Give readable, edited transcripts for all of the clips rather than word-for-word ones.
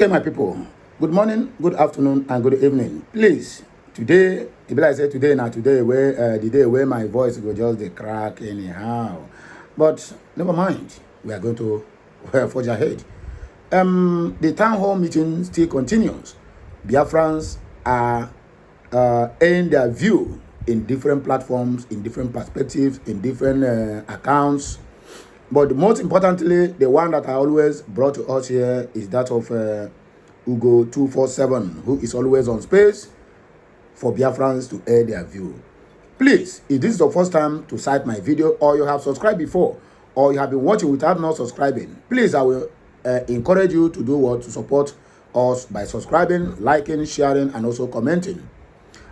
Okay, my people. Good morning, good afternoon, and good evening. Please, today, like I said, today, where the day where my voice will just the crack anyhow. But never mind, we are going to forge ahead. The town hall meeting still continues. Biafrans are airing their view in different platforms, in different perspectives, in different accounts. But most importantly, the one that I always brought to us here is that of Ugo 247, who is always on space for Biafrans to air their view. Please, if this is the first time to cite my video, or you have subscribed before, or you have been watching without not subscribing, please, I will encourage you to do what? To support us by subscribing, liking, sharing, and also commenting.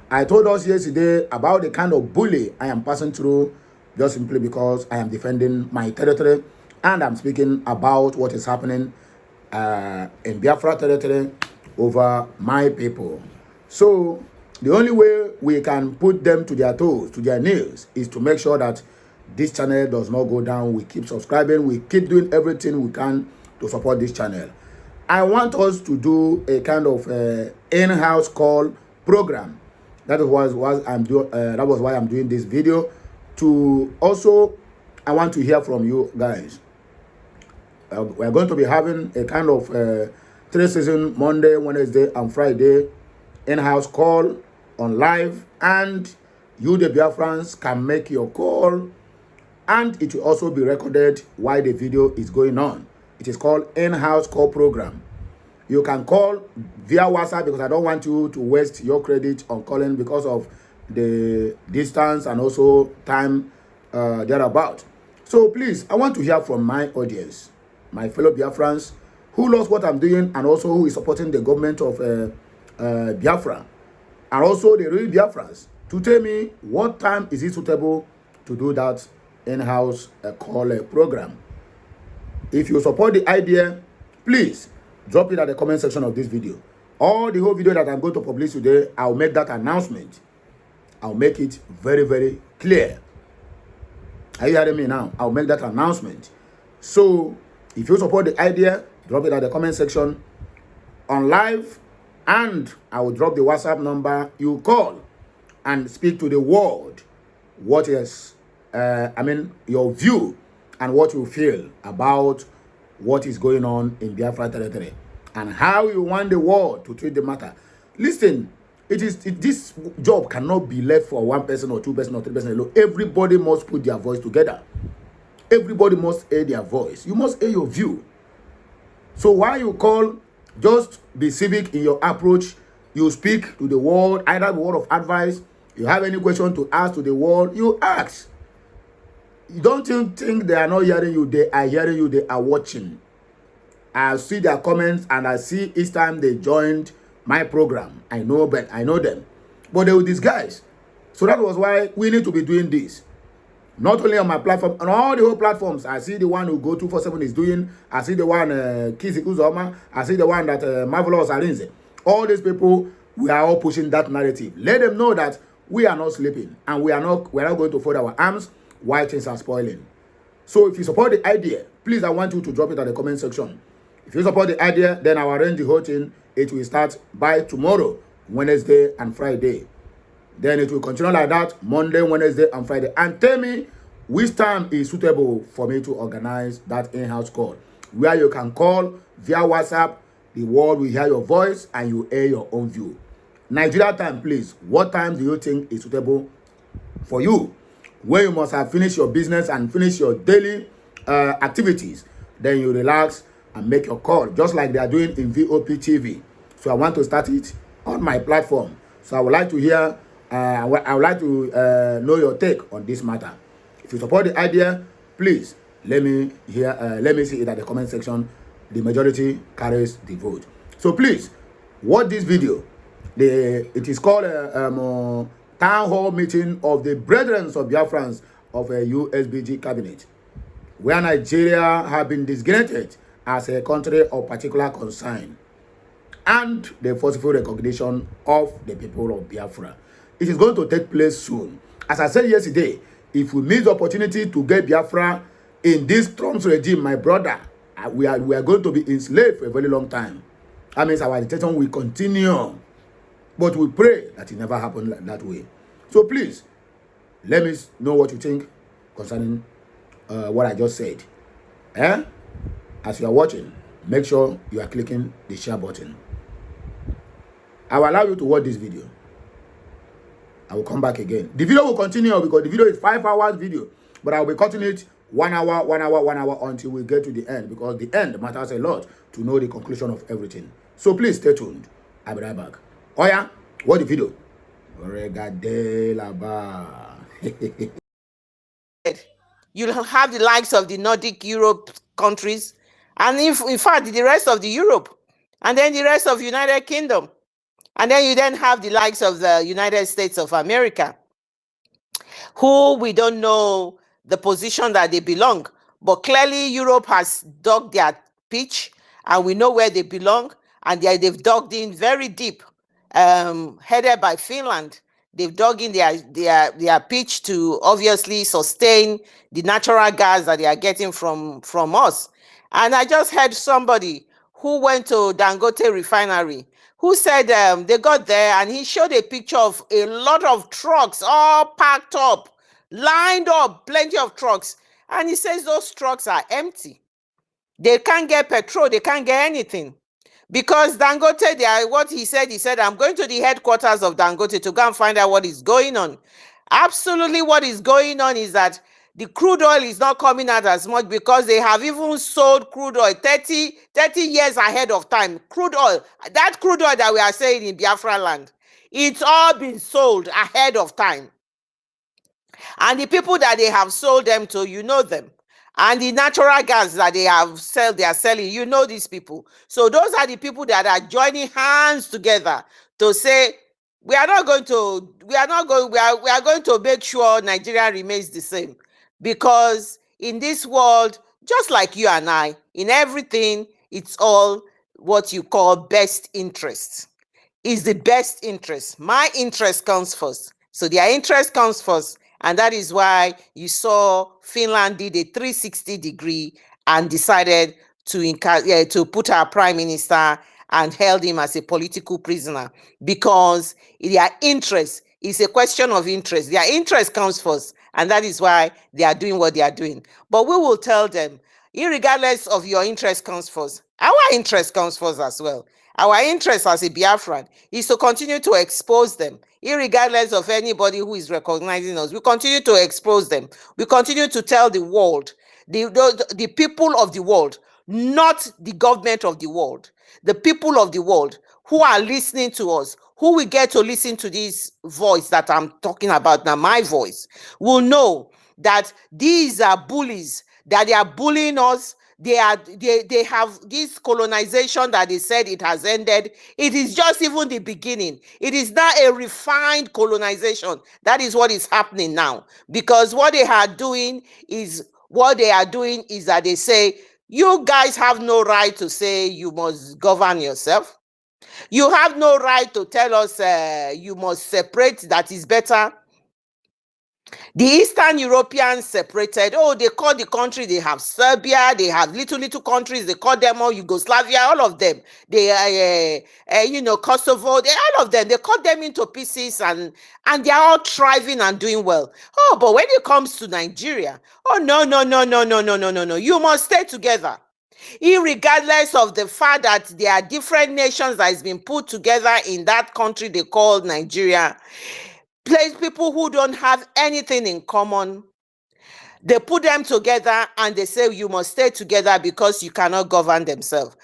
I told us yesterday about the kind of bully I am passing through just simply because I am defending my territory and I'm speaking about what is happening in Biafra territory over my people. So the only way we can put them to their toes, to their knees, is to make sure that this channel does not go down. We keep subscribing. We keep doing everything we can to support this channel. I want us to do a kind of in-house call program. That was why I'm doing this video. To also, I want to hear from you guys. We're going to be having a kind of 3-season Monday, Wednesday, and Friday in-house call on live, and you, the Biafrans, can make your call, and it will also be recorded while the video is going on. It is called in-house call program. You can call via WhatsApp because I don't want you to waste your credit on calling because of the distance and also time thereabout. So please, I want to hear from my audience, my fellow Biafrans, who loves what I'm doing and also who is supporting the government of Biafra, and also the real Biafrans, to tell me what time is it suitable to do that in-house call program. If you support the idea, please drop it at the comment section of this video. Or the whole video that I'm going to publish today, I'll make that announcement. I'll make it very, very clear. Are you hearing me now? I'll make that announcement. So if you support the idea, drop it at the comment section on live, and I will drop the WhatsApp number. You call and speak to the world. What is, your view and what you feel about what is going on in Biafra territory and how you want the world to treat the matter. Listen, this job cannot be left for one person or two person or three person alone. Everybody must put their voice together. Everybody must air their voice. You must air your view. So while you call, just be civic in your approach. You speak to the world, either a word of advice. You have any question to ask to the world, you ask. Don't you think they are not hearing you? They are hearing you. They are watching. I see their comments and I see each time they joined my program. I know them. But they will disguise. So that was why we need to be doing this. Not only on my platform, on all the whole platforms. I see the one who Go 247 is doing. I see the one Kisi Uzoma. I see the one that Marvelous Arinze. All these people, we are all pushing that narrative. Let them know that we are not sleeping and we are not going to fold our arms while things are spoiling. So if you support the idea, please, I want you to drop it at the comment section. If you support the idea, then I'll arrange the whole thing. It will start by tomorrow, Wednesday and Friday. Then it will continue like that, Monday, Wednesday, and Friday. And tell me which time is suitable for me to organize that in-house call, where you can call via WhatsApp. The world will hear your voice and you air your own view. Nigeria time, please. What time do you think is suitable for you? Where you must have finished your business and finished your daily activities. Then you relax and make your call, just like they are doing in VOP TV. So I want to start it on my platform. So I would like to hear, I would like to know your take on this matter. If you support the idea, please let me see it at the comment section. The majority carries the vote. So please watch this video. It is called Town Hall Meeting of the Brethren of Biafrans of a USBG cabinet, where Nigeria have been designated as a country of particular concern, and the forceful recognition of the people of Biafra. It is going to take place soon. As I said yesterday, if we miss the opportunity to get Biafra in this Trump's regime, my brother, we are going to be enslaved for a very long time. That means our agitation will continue. But we pray that it never happen that way. So please, let me know what you think concerning what I just said. As you are watching, make sure you are clicking the share button. I will allow you to watch this video. I will come back again. The video will continue because the video is 5 hours video, but I will be cutting it 1 hour, 1 hour, 1 hour until we get to the end, because the end matters a lot to know the conclusion of everything. So please stay tuned. I'll be right back. Oh yeah, watch the video. You'll have the likes of the Nordic Europe countries, and in fact the rest of the Europe, and then the rest of United Kingdom, and then you then have the likes of the United States of America, who we don't know the position that they belong, but clearly Europe has dug their pitch, and we know where they belong, and they've dug in very deep, headed by Finland. They've dug in their pitch to obviously sustain the natural gas that they are getting from us. And I just heard somebody who went to Dangote refinery who said they got there and he showed a picture of a lot of trucks all packed up, lined up, plenty of trucks. And he says those trucks are empty. They can't get petrol, they can't get anything. Because Dangote, what he said, I'm going to the headquarters of Dangote to go and find out what is going on. Absolutely what is going on is that the crude oil is not coming out as much because they have even sold crude oil 30 years ahead of time. Crude oil, that crude oil that we are saying in Biafran land, it's all been sold ahead of time. And the people that they have sold them to, you know them. And the natural gas that they are selling, you know these people. So those are the people that are joining hands together to say, we are going to make sure Nigeria remains the same. Because in this world, just like you and I, in everything, it's all what you call best interest. Is the best interest. My interest comes first. So their interest comes first. And that is why you saw Finland did a 360-degree and decided to put our prime minister and held him as a political prisoner, because their interest is a question of interest. Their interest comes first, and that is why they are doing what they are doing. But we will tell them, irregardless of your interest comes first, our interest comes first as well. Our interest as a Biafran is to continue to expose them, irregardless of anybody who is recognizing us. We continue to expose them. We continue to tell the world, the people of the world, not the government of the world, the people of the world who are listening to us, who will get to listen to this voice that I'm talking about now, my voice, will know that these are bullies, that they are bullying us. They have this colonization that they said it has ended. It is just even the beginning. It is now a refined colonization. That is what is happening now. Because what they are doing is that they say, you guys have no right to say you must govern yourself. You have no right to tell us you must separate, that is better. The Eastern Europeans separated. Oh, they call the country, they have Serbia, they have little countries, they call them all Yugoslavia, all of them. They, Kosovo, all of them, they cut them into pieces and they are all thriving and doing well. Oh, but when it comes to Nigeria, oh, no, you must stay together. Irregardless of the fact that there are different nations that has been put together in that country they call Nigeria, people who don't have anything in common, they put them together and they say you must stay together because you cannot govern themselves.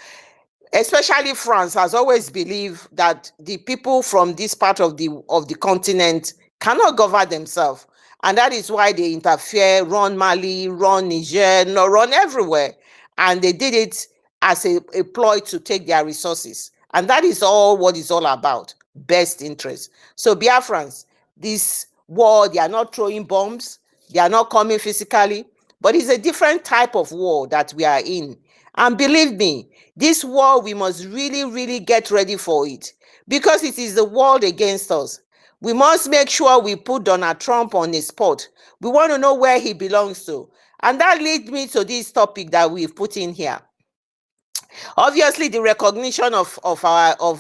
Especially France has always believed that the people from this part of the continent cannot govern themselves. And that is why they interfere, run Mali, run Niger, run everywhere. And they did it as a ploy to take their resources. And that is all what it's all about, best interest. So Biafrans, this war, they are not throwing bombs, they are not coming physically, but it's a different type of war that we are in. And believe me, this war, we must really get ready for it, because it is the world against us. We must make sure we put Donald Trump on his spot. We want to know where he belongs to. And that leads me to this topic that we've put in here. Obviously, the recognition of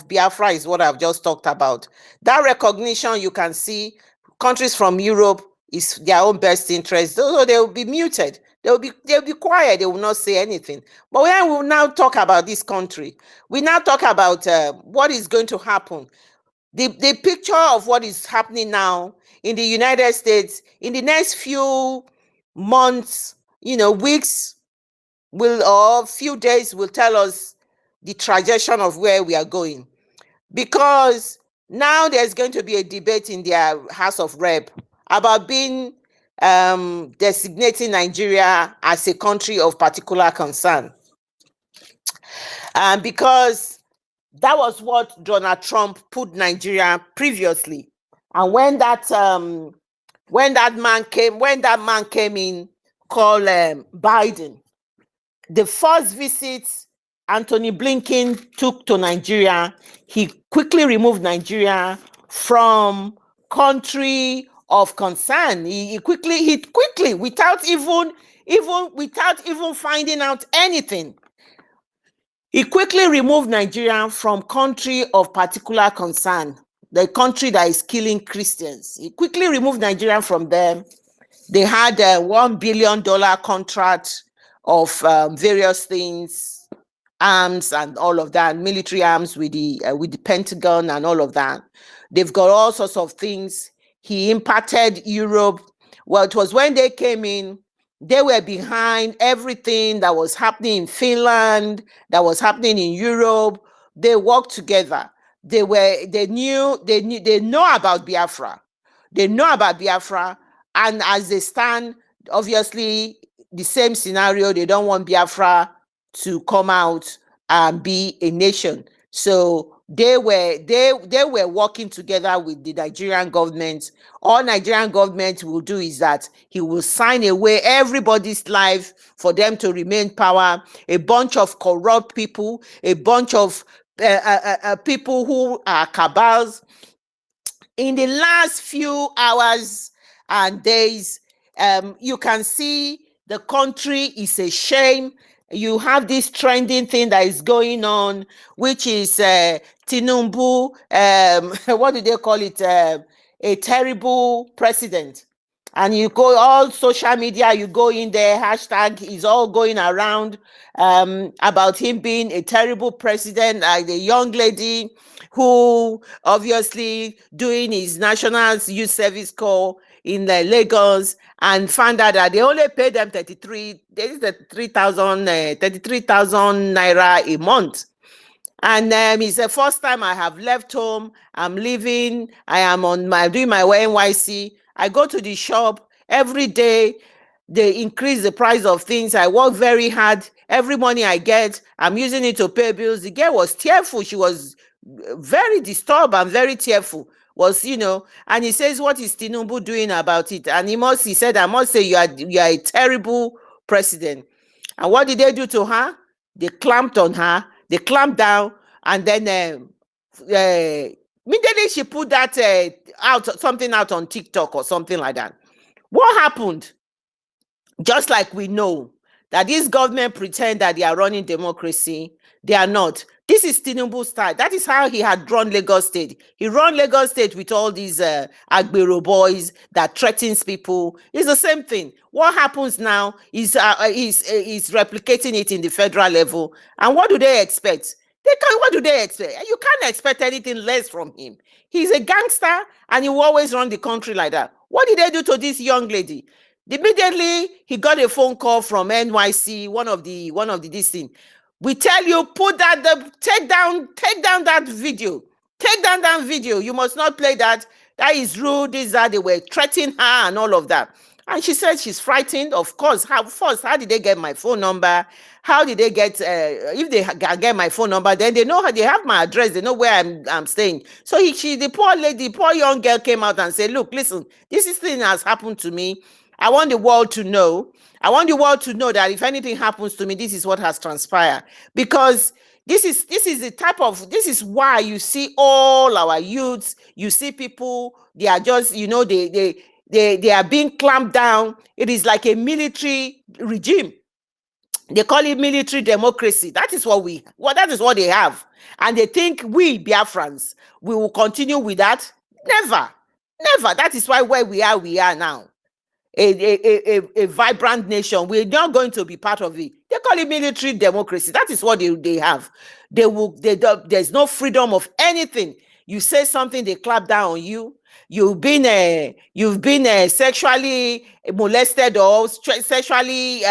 Biafra is what I've just talked about. That recognition, you can see countries from Europe is their own best interest. So they will be muted. They'll be quiet. They will not say anything. But when we now talk about this country, we now talk about what is going to happen. The picture of what is happening now in the United States in the next few months, weeks, will or few days will tell us the trajectory of where we are going. Because now there's going to be a debate in their House of Rep about being designating Nigeria as a country of particular concern. Because that was what Donald Trump put Nigeria previously. And when that man came in called Biden, the first visit Anthony Blinken took to Nigeria, he quickly removed Nigeria from country of concern. He quickly, without even finding out anything, he quickly removed Nigeria from country of particular concern, the country that is killing Christians. He quickly removed Nigeria from them. They had a $1 billion contract of various things, arms and all of that, military arms with the Pentagon and all of that. They've got all sorts of things. He impacted Europe. Well, it was when they came in, they were behind everything that was happening in Finland, that was happening in Europe. They worked together. They know about Biafra. They know about Biafra. And as they stand, obviously, the same scenario, they don't want Biafra to come out and be a nation. So they were working together with the Nigerian government. All Nigerian government will do is that he will sign away everybody's life for them to remain power. A bunch of corrupt people, a bunch of people who are cabals. In the last few hours and days, you can see the country is a shame. You have this trending thing that is going on, which is Tinubu, what do they call it? A terrible president. And you go all social media, you go in there, hashtag is all going around about him being a terrible president, like the young lady who obviously doing his national youth service corps in Lagos and found out that they only paid them 33,000 naira a month. And it's the first time I have left home. I'm leaving. I am doing my NYC. I go to the shop every day. They increase the price of things. I work very hard. Every money I get, I'm using it to pay bills. The girl was tearful. She was very disturbed and very tearful. And he says, what is Tinubu doing about it? And he said, I must say you are a terrible president. And what did they do to her? They clamped on her. They clamped down, and then immediately she put that something out on TikTok or something like that. What happened? Just like we know that this government pretend that they are running democracy, they are not. This is Tinubu style. That is how he had run Lagos State. He run Lagos State with all these Agbero boys that threatens people. It's the same thing. What happens now is replicating it in the federal level. And what do they expect? What do they expect? You can't expect anything less from him. He's a gangster and he will always run the country like that. What did they do to this young lady? Immediately he got a phone call from NYC, one of the this thing. We tell you, take down that video. Take down that video. You must not play that. That is rude. This, that. They were threatening her and all of that. And she said she's frightened. Of course. How did they get my phone number? How did they get, if they get my phone number, then they know they have my address. They know where I'm staying. So the poor young girl came out and said, look, listen, this thing has happened to me. I want the world to know. I want the world to know that if anything happens to me, this is what has transpired. Because this is why you see all our youths, you see people, they are just, they are being clamped down. It is like a military regime. They call it military democracy. That is what that is what they have. And they think we Biafrans, we will continue with that. Never. Never. That is why where we are now. A vibrant nation. We're not going to be part of it. They call it military democracy. That is what they have. There's no freedom of anything. You say something, they clap down on you. You've been sexually molested or sexually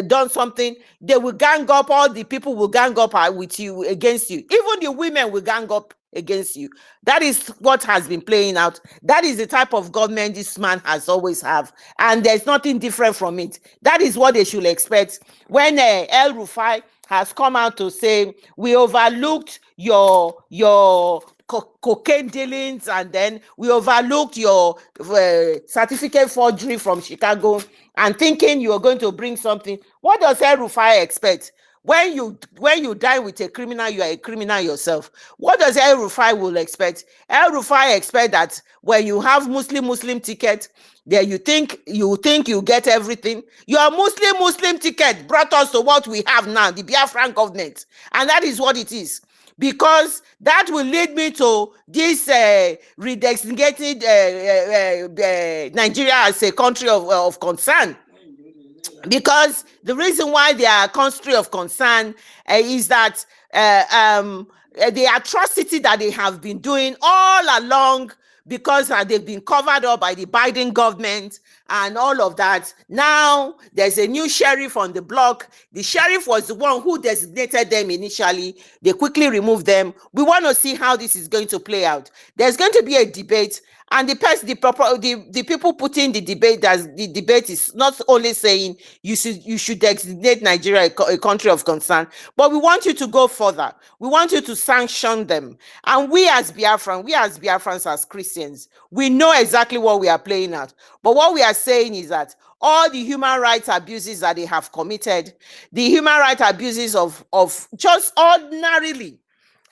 done something, they will gang up. All the people will gang up with you, against you. Even the women will gang up against you. That is what has been playing out. That is the type of government this man has always have, and there's nothing different from it. That is what they should expect. When El Rufai has come out to say, we overlooked your cocaine dealings, and then we overlooked your certificate forgery from Chicago, and thinking you are going to bring something. What does El Rufai expect? When you dine with a criminal, you are a criminal yourself. What does El Rufai will expect? El Rufai expect that when you have Muslim ticket, there you think you get everything. Your Muslim ticket brought us to what we have now, the Biafran government, and that is what it is. Because that will lead me to this redesignated Nigeria as a country of concern. Because the reason why they are a country of concern is that the atrocity that they have been doing all along, because they've been covered up by the Biden government and all of that. Now there's a new sheriff on the block. The sheriff was the one who designated them initially. They quickly removed them. We want to see how this is going to play out. There's going to be a debate. And the people putting the debate, as the debate is not only saying you should designate Nigeria a country of concern, but we want you to go further. We want you to sanction them. And we as Biafrans, as Christians, we know exactly what we are playing at. But what we are saying is that all the human rights abuses that they have committed, the human rights abuses of just ordinarily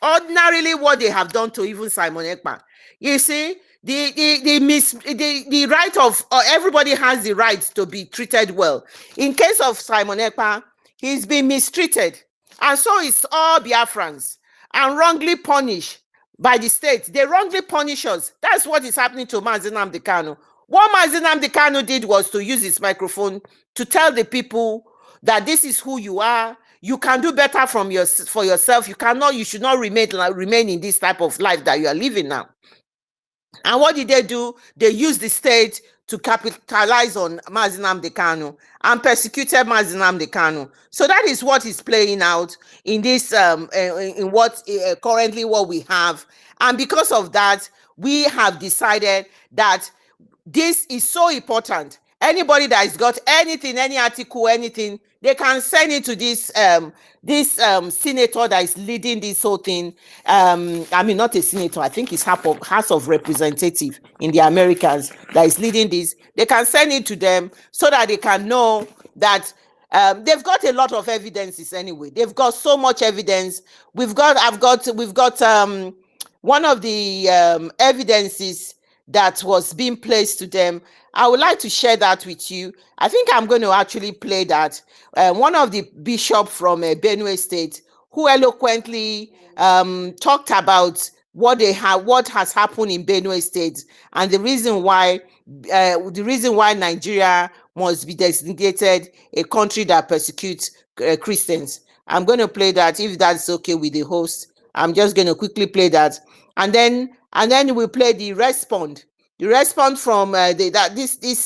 what they have done to even Simon Ekpa. You see, the right of everybody has the right to be treated well. In case of Simon Ekpa, he's been mistreated, and so is all Biafrans, and wrongly punished by the state. They wrongly punish us. That's what is happening to Mazi Nnamdi Kanu. What Mazi Nnamdi Kanu did was to use his microphone to tell the people that this is who you are. You can do better for yourself. You should not remain in this type of life that you are living now. And what did they do? They used the state to capitalize on Mazi Nnamdi Kanu and persecuted Mazi Nnamdi Kanu. So that is what is playing out in this in what currently what we have. And because of that, we have decided that this is so important. Anybody that has got anything, any article, anything, they can send it to this senator that is leading this whole thing. I mean, not a senator, I think it's House of Representatives in the Americans that is leading this. They can send it to them so that they can know that they've got a lot of evidences anyway. They've got so much evidence. We've got one of the evidences that was being placed to them. I would like to share that with you. I think I'm going to actually play that. One of the bishops from Benue State, who eloquently talked about what has happened in Benue State, and the reason why Nigeria must be designated a country that persecutes Christians. I'm going to play that, if that's okay with the host. I'm just going to quickly play that, and then we play the response. The response from the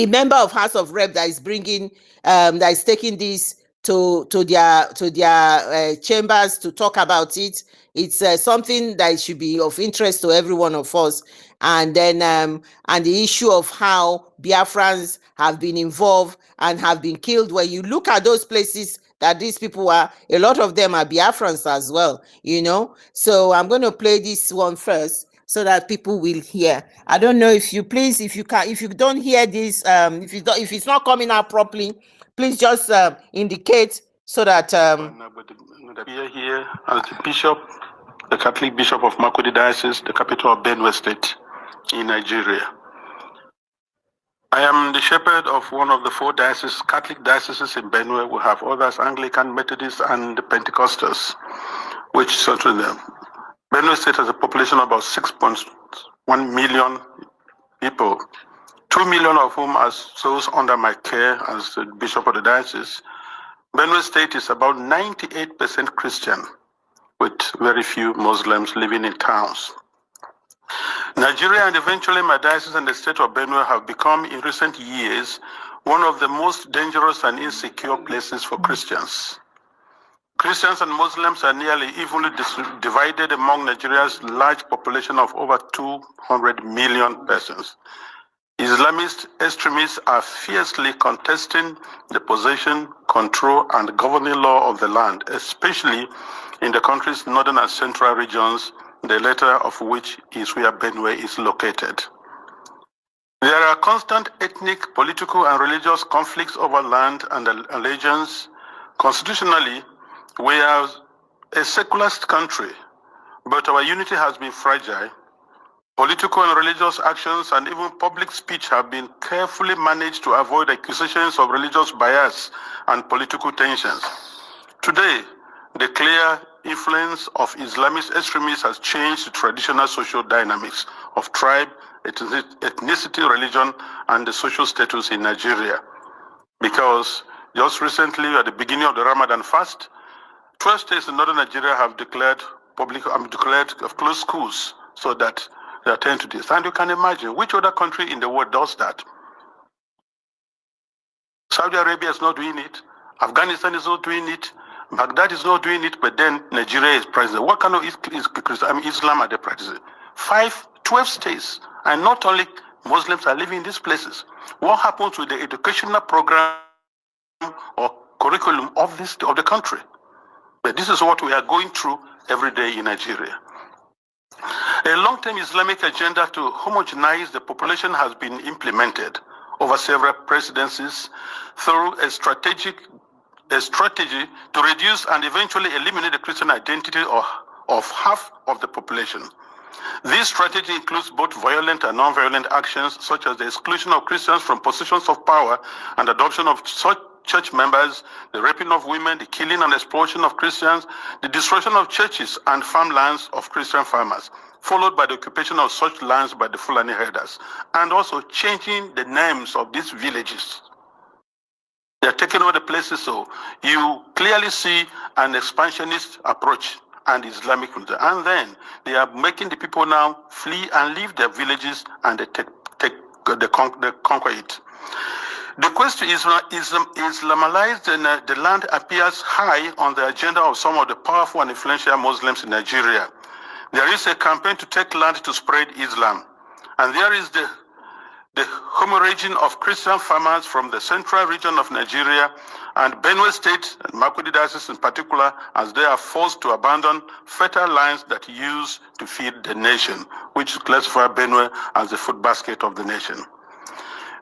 member of House of Rep that is bringing that is taking this to their chambers to talk about it. It's something that should be of interest to every one of us. And then and the issue of how Biafrans have been involved and have been killed. When you look at those places that these people are, a lot of them are Biafrans as well, you know. So I'm going to play this one first so that people will hear. I don't know if you don't hear this, if it's not coming out properly, please just indicate so that here as the bishop, the Catholic Bishop of Makurdi Diocese, the capital of Benue State in Nigeria. I am the shepherd of one of the 4 dioceses, Catholic dioceses in Benue. We have others, Anglican, Methodist, and Pentecostals, which sort of them. Benue State has a population of about 6.1 million people, 2 million of whom are those under my care as the bishop of the diocese. Benue State is about 98% Christian, with very few Muslims living in towns. Nigeria and eventually my diocese and the state of Benue have become, in recent years, one of the most dangerous and insecure places for Christians. Christians and Muslims are nearly evenly divided among Nigeria's large population of over 200 million persons. Islamist extremists are fiercely contesting the possession, control, and governing law of the land, especially in the country's northern and central regions, the latter of which is where Benue is located. There are constant ethnic, political, and religious conflicts over land and allegiance. Constitutionally, we are a secularist country, but our unity has been fragile. Political and religious actions and even public speech have been carefully managed to avoid accusations of religious bias and political tensions. Today, the clear influence of Islamist extremists has changed the traditional social dynamics of tribe, ethnicity, religion, and the social status in Nigeria. Because just recently, at the beginning of the Ramadan fast, 12 states in northern Nigeria have declared closed schools so that they attend to this. And you can imagine which other country in the world does that. Saudi Arabia is not doing it. Afghanistan is not doing it. Baghdad is not doing it, but then Nigeria is practicing. What kind of Islam are they practicing? 12 states, and not only Muslims are living in these places. What happens with the educational program or curriculum of the country? But this is what we are going through every day in Nigeria. A long-term Islamic agenda to homogenize the population has been implemented over several presidencies through a strategy to reduce and eventually eliminate the Christian identity of half of the population. This strategy includes both violent and non-violent actions, such as the exclusion of Christians from positions of power and adoption of such church members, the raping of women, the killing and exploitation of Christians, the destruction of churches and farmlands of Christian farmers, followed by the occupation of such lands by the Fulani herders, and also changing the names of these villages. They are taking over the places, so you clearly see an expansionist approach and Islamic, and then they are making the people now flee and leave their villages, and they conquer it. The quest to Islamalize the land appears high on the agenda of some of the powerful and influential Muslims in Nigeria. There is a campaign to take land to spread Islam, and there is the hemorrhaging of Christian farmers from the central region of Nigeria and Benue State, and Makurdi diocese in particular, as they are forced to abandon fertile lands that use to feed the nation, which classify Benue as the food basket of the nation.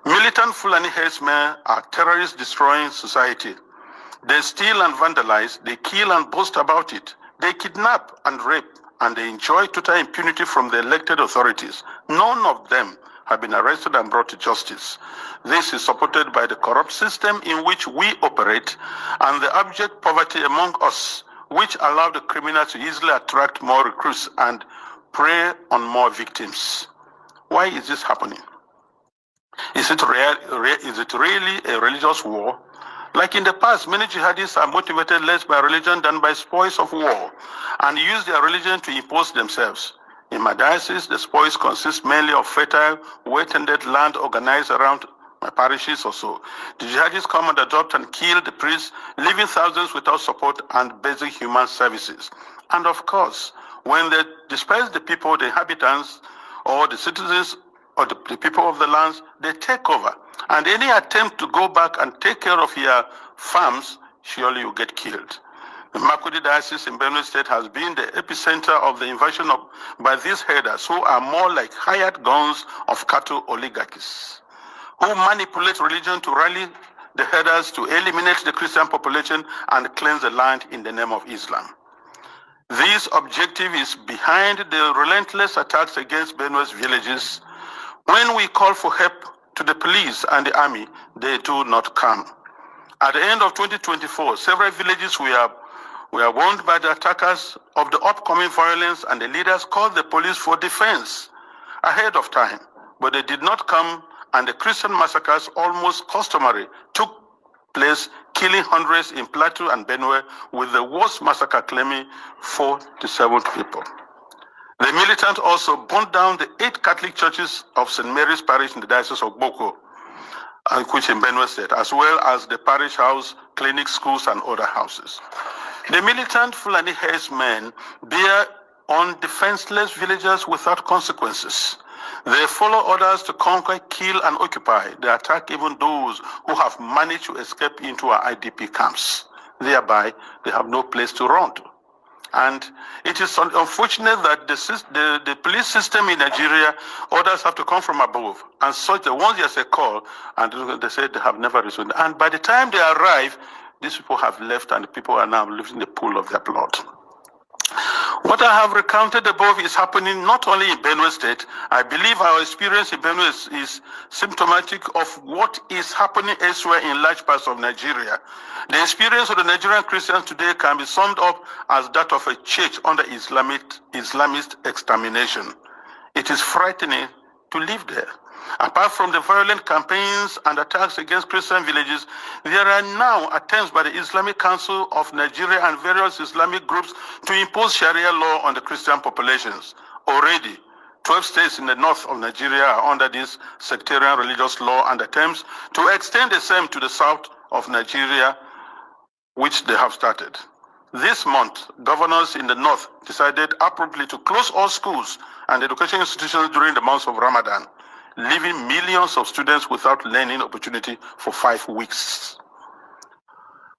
Militant Fulani herdsmen are terrorists destroying society. They steal and vandalize, they kill and boast about it. They kidnap and rape, and they enjoy total impunity from the elected authorities. None of them have been arrested and brought to justice. This is supported by the corrupt system in which we operate and the abject poverty among us, which allow the criminals to easily attract more recruits and prey on more victims. Why is this happening? Is it really a religious war? Like in the past, many jihadists are motivated less by religion than by spoils of war and use their religion to impose themselves. In my diocese, the spoils consist mainly of fertile, well-tended land organized around my parishes or so. The jihadists come and adopt and kill the priests, leaving thousands without support and basic human services. And of course, when they disperse the people, the inhabitants, or the citizens, or the people of the lands, they take over. And any attempt to go back and take care of your farms, surely you get killed. The Makurdi diocese in Benue State has been the epicenter of the invasion by these herders, who are more like hired guns of cattle oligarchies, who manipulate religion to rally the herders to eliminate the Christian population and cleanse the land in the name of Islam. This objective is behind the relentless attacks against Benue's villages. When we call for help to the police and the army, they do not come. At the end of 2024, several villages were warned by the attackers of the upcoming violence, and the leaders called the police for defense ahead of time, but they did not come, and the Christian massacres, almost customary, took place, killing hundreds in Plateau and Benue, with the worst massacre claiming 47 people. The militant also burned down the 8 Catholic churches of St. Mary's Parish in the Diocese of Boko, which in Benue State, as well as the parish house, clinics, schools, and other houses. The militant Fulani herdsmen bear on defenseless villagers without consequences. They follow orders to conquer, kill, and occupy. They attack even those who have managed to escape into our IDP camps. Thereby, they have no place to run to. And it is unfortunate that the police system in Nigeria, orders have to come from above. And such the ones there's a call, and they say they have never responded. And by the time they arrive, these people have left, and the people are now living in the pool of their blood. What I have recounted above is happening not only in Benue State. I believe our experience in Benue is symptomatic of what is happening elsewhere in large parts of Nigeria. The experience of the Nigerian Christians today can be summed up as that of a church under Islamist extermination. It is frightening to live there. Apart from the violent campaigns and attacks against Christian villages, there are now attempts by the Islamic Council of Nigeria and various Islamic groups to impose Sharia law on the Christian populations. Already, 12 states in the north of Nigeria are under this sectarian religious law, and attempts to extend the same to the south of Nigeria, which they have started. This month, governors in the north decided appropriately to close all schools and education institutions during the months of Ramadan, leaving millions of students without learning opportunity for 5 weeks.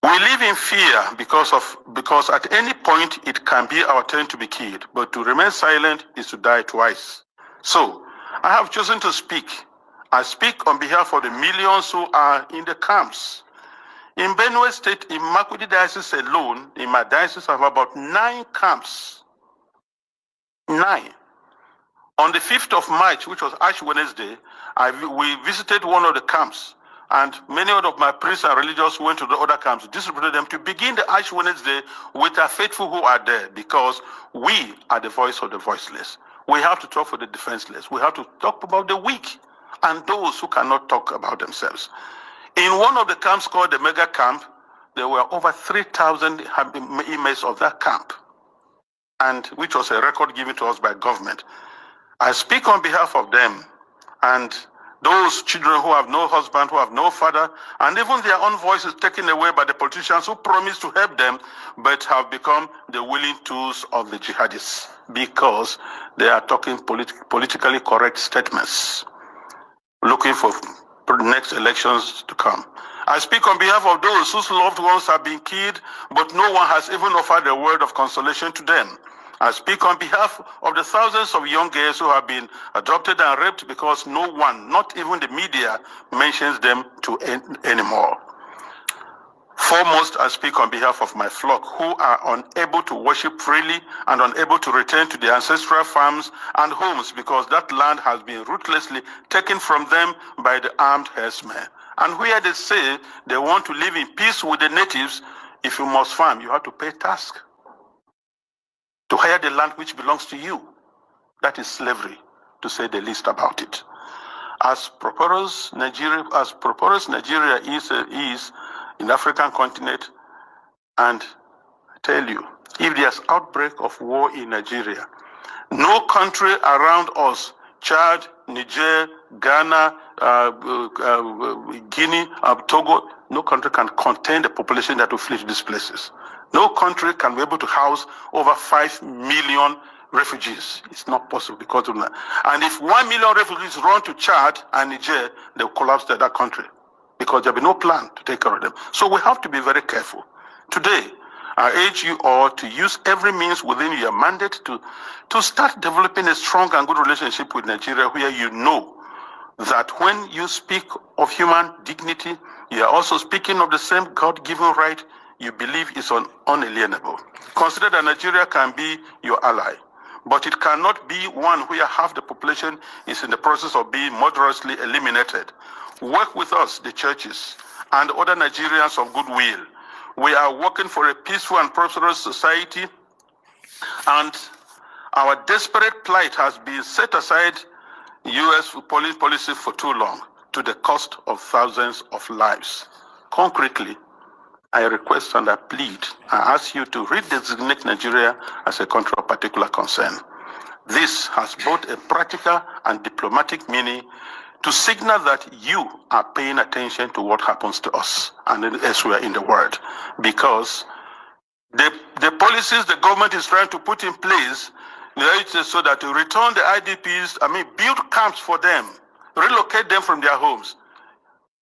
We live in fear because at any point it can be our turn to be killed, but to remain silent is to die twice. So I have chosen to speak. I speak on behalf of the millions who are in the camps. In Benue State, in Makurdi Diocese alone, in my diocese, I have about 9 camps. 9. On the 5th of March, which was Ash Wednesday, we visited one of the camps, and many of my priests and religious went to the other camps, distributed them to begin the Ash Wednesday with our faithful who are there, because we are the voice of the voiceless. We have to talk for the defenseless. We have to talk about the weak and those who cannot talk about themselves. In one of the camps called the Mega Camp, there were over 3,000 inmates of that camp, and which was a record given to us by government. I speak on behalf of them and those children who have no husband, who have no father, and even their own voices taken away by the politicians who promised to help them, but have become the willing tools of the jihadists because they are talking politically correct statements, looking for next elections to come. I speak on behalf of those whose loved ones have been killed, but no one has even offered a word of consolation to them. I speak on behalf of the thousands of young girls who have been adopted and raped because no one, not even the media, mentions them anymore. Foremost, I speak on behalf of my flock who are unable to worship freely and unable to return to their ancestral farms and homes because that land has been ruthlessly taken from them by the armed herdsmen. And where they say they want to live in peace with the natives, if you must farm, you have to pay tax to hire the land which belongs to you. That is slavery, to say the least about it. As prosperous Nigeria is in African continent, and I tell you, if there's outbreak of war in Nigeria, no country around us, Chad, Niger, Ghana, Guinea, Togo, no country can contain the population that will flee to these places. No country can be able to house over 5 million refugees. It's not possible because of that. And if 1 million refugees run to Chad and Niger, they'll collapse the other country because there'll be no plan to take care of them. So we have to be very careful. Today, I urge you all to use every means within your mandate to start developing a strong and good relationship with Nigeria, where you know that when you speak of human dignity, you are also speaking of the same God-given right you believe is unalienable. Consider that Nigeria can be your ally. But it cannot be one where half the population is in the process of being murderously eliminated. Work with us, the churches, and other Nigerians of goodwill. We are working for a peaceful and prosperous society, and our desperate plight has been set aside U.S. policy for too long, to the cost of thousands of lives. Concretely, I request and I plead, I ask you to redesignate Nigeria as a country of particular concern. This has both a practical and diplomatic meaning to signal that you are paying attention to what happens to us and elsewhere in the world, because the policies the government is trying to put in place, so that to return the IDPs, build camps for them, relocate them from their homes,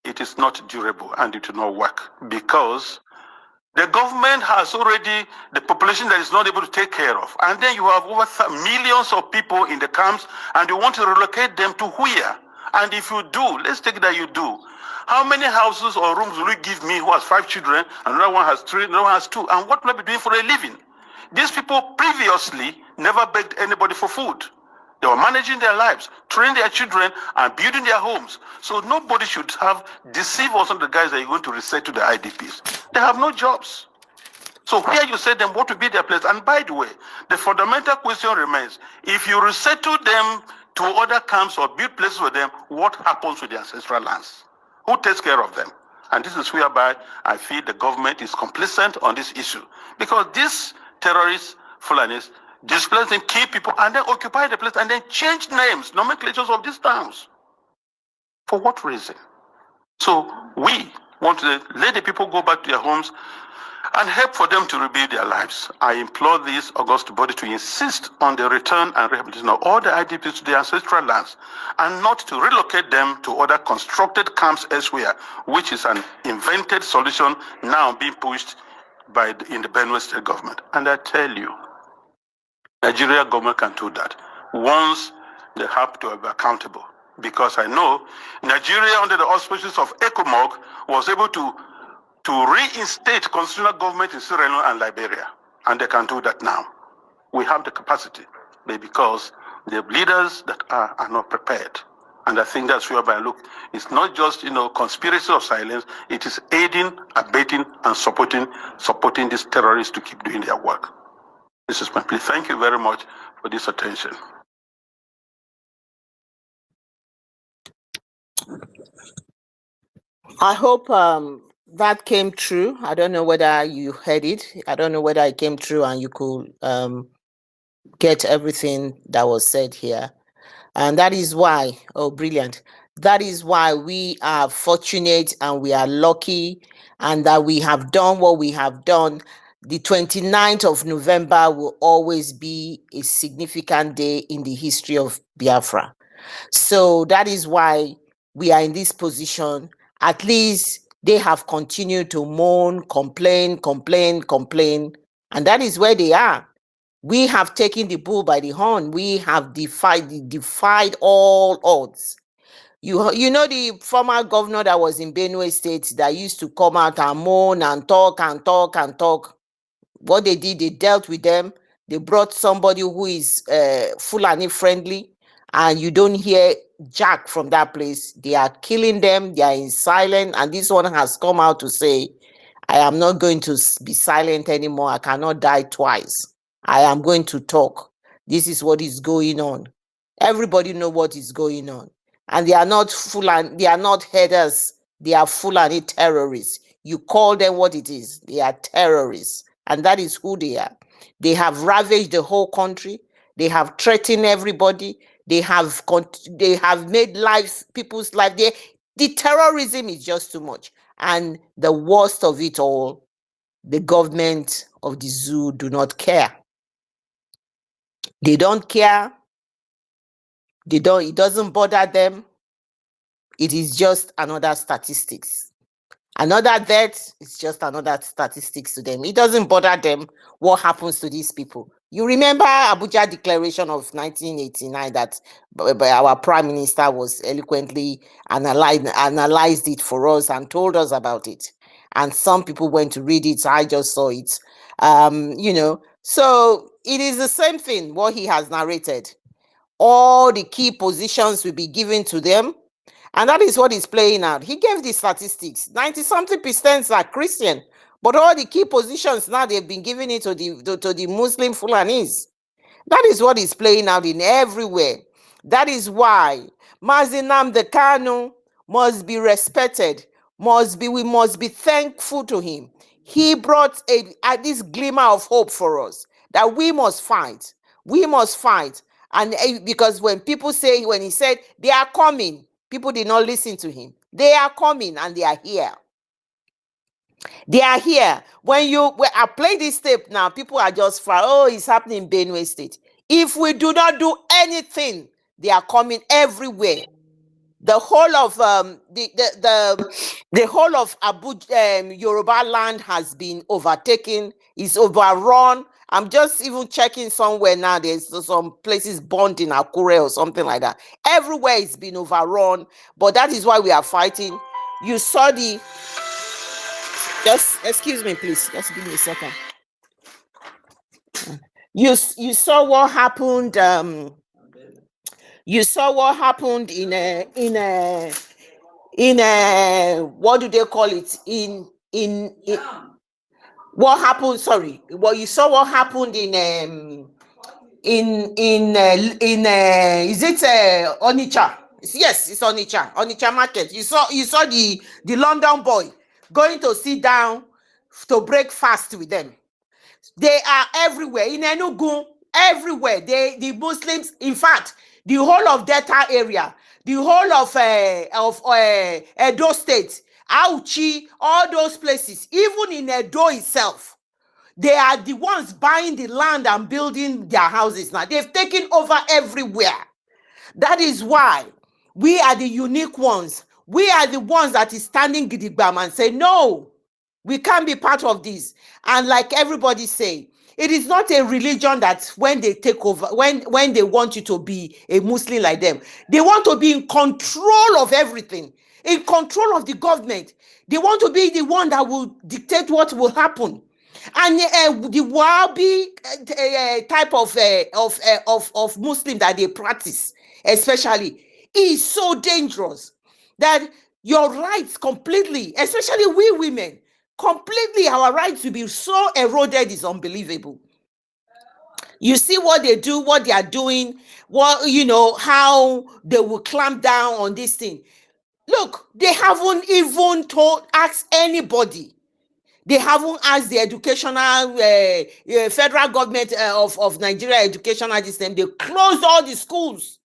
it is not durable and it will not work, because the government has already the population that is not able to take care of. And then you have over millions of people in the camps, and you want to relocate them to where? And if you do, let's take that you do. How many houses or rooms will you give me who has 5 children, another one has 3, another one has 2? And what will I be doing for a living? These people previously never begged anybody for food. They were managing their lives, training their children, and building their homes. So nobody should have deceived us on the guys that you're going to resettle the IDPs. They have no jobs. So where you say them, what will be their place? And by the way, the fundamental question remains, if you resettle them to other camps or build places for them, what happens with the ancestral lands? Who takes care of them? And this is whereby I feel the government is complicit on this issue. Because these terrorists, Fulanis, displace them, kill people, and then occupy the place, and then change names, nomenclatures of these towns. For what reason? So we want to let the people go back to their homes and help for them to rebuild their lives. I implore this august body to insist on the return and rehabilitation of all the IDPs to their ancestral lands, and not to relocate them to other constructed camps elsewhere, which is an invented solution now being pushed in the Benue state government. And I tell you, Nigeria government can do that once they have to be accountable. Because I know Nigeria, under the auspices of ECOMOG, was able to reinstate constitutional government in Sierra Leone and Liberia. And they can do that now. We have the capacity, but because the leaders that are not prepared. And I think that's whereby, look, it's not just, conspiracy of silence, it is aiding, abetting, and supporting these terrorists to keep doing their work. This is my plea. Thank you very much for this attention. I hope that came true. I don't know whether you heard it. I don't know whether it came true and you could get everything that was said here. And that is why, brilliant. That is why we are fortunate and we are lucky, and that we have done what we have done. The 29th of November will always be a significant day in the history of Biafra. So that is why we are in this position. At least they have continued to moan, complain, and that is where they are. We have taken the bull by the horn. We have defied all odds. You know the former governor that was in Benue State that used to come out and moan and talk. What they did, they dealt with them. They brought somebody who is Fulani friendly, and you don't hear jack from that place. They are killing them. They are in silence, and this one has come out to say, I am not going to be silent anymore. I cannot die twice. I am going to talk. This is what is going on. Everybody know what is going on. And they are not Fulani, they are not headers. They are Fulani terrorists. You call them what it is. They are terrorists. And that is who they are. They have ravaged the whole country. They have threatened everybody. They have made people's life. The terrorism is just too much. And the worst of it all, the government of the zoo do not care. They don't care. It doesn't bother them. It is just another statistics. Another death is just another statistics to them. It doesn't bother them what happens to these people. You remember Abuja Declaration of 1989 that our Prime Minister was eloquently analyzed it for us and told us about it. And some people went to read it. I just saw it. So it is the same thing what he has narrated. All the key positions will be given to them, and that is what is playing out. He gave the statistics. 90-something percent are Christian, but all the key positions now they've been giving it to the Muslim Fulanis. That is what is playing out in everywhere. That is why Mazi Nnamdi Kanu must be respected. We must be thankful to him. He brought this glimmer of hope for us that we must fight. We must fight. And because when he said they are coming, people did not listen to him. They are coming and they are here. They are here. When I play this tape now, people are just far. Oh, it's happening in Benue State. If we do not do anything, they are coming everywhere. The whole of the whole of Abuja, Yoruba land has been overtaken. It's overrun. I'm just even checking somewhere now. There's some places burnt in Akure or something like that. Everywhere it's been overrun. But that is why we are fighting. You saw the. Just excuse me, please. Just give me a second. You saw what happened. You saw what happened in what do they call it? In what happened? Sorry. Well, you saw what happened in is it Onitsha? Yes, it's Onitsha market. You saw the London boy going to sit down to break fast with them. They are everywhere in Enugu, everywhere. The Muslims, in fact, the whole of Delta area, the whole of Edo State, Auchi, all those places, even in Edo itself, they are the ones buying the land and building their houses now. They've taken over everywhere. That is why we are the unique ones. We are the ones that is standing gidigbam and say, no, we can't be part of this. And like everybody say, it is not a religion that when they take over, when they want you to be a Muslim like them, they want to be in control of everything, in control of the government. They want to be the one that will dictate what will happen. And the Wahhabi type of Muslim that they practice, especially, is so dangerous that your rights completely, especially we women, completely our rights will be so eroded is unbelievable. You see what they do, what they are doing, how they will clamp down on this thing. Look, they haven't even asked anybody. They haven't asked the educational federal government of Nigeria educational system. They closed all the schools.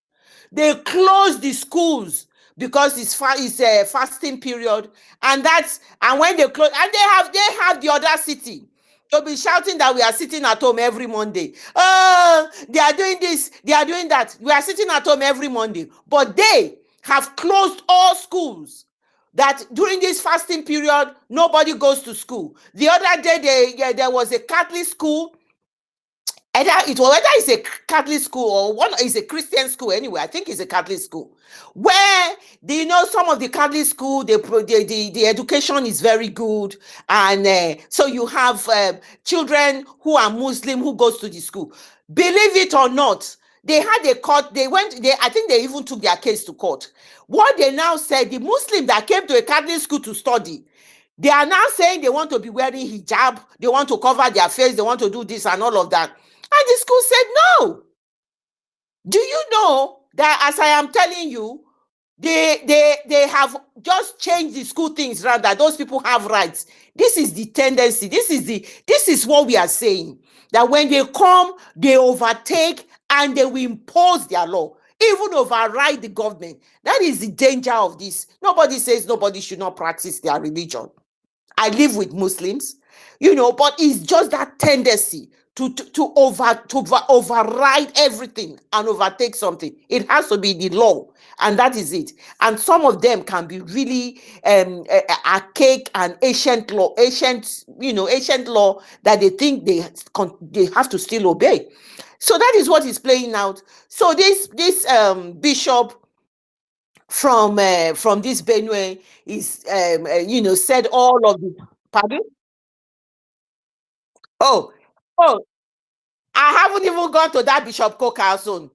They closed the schools because it's a fasting period, and when they close, and they have the audacity to be shouting that we are sitting at home every Monday. They are doing this, they are doing that. We are sitting at home every Monday, but they have closed all schools. That during this fasting period, nobody goes to school. The other day, there was a Catholic school. Whether it's a Catholic school or one is a Christian school anyway. I think it's a Catholic school where some of the Catholic school the education is very good, and so you have children who are Muslim who goes to the school. Believe it or not, they had a court. I think they even took their case to court. What they now said, the Muslim that came to a Catholic school to study, they are now saying they want to be wearing hijab, they want to cover their face, they want to do this and all of that. And the school said no. Do you know that as I am telling you, they have just changed the school things around, that those people have rights. This is the tendency. This is what we are saying. That when they come, they overtake and they will impose their law, even override the government. That is the danger of this. Nobody says nobody should not practice their religion. I live with Muslims, but it's just that tendency to override everything and overtake something. It has to be the law, and that is it. And some of them can be really archaic and ancient law that they think they have to still obey. So that is what is playing out. So this bishop from this Benue is said all of the pardon. Oh, I haven't even gone to that Bishop Coker soon.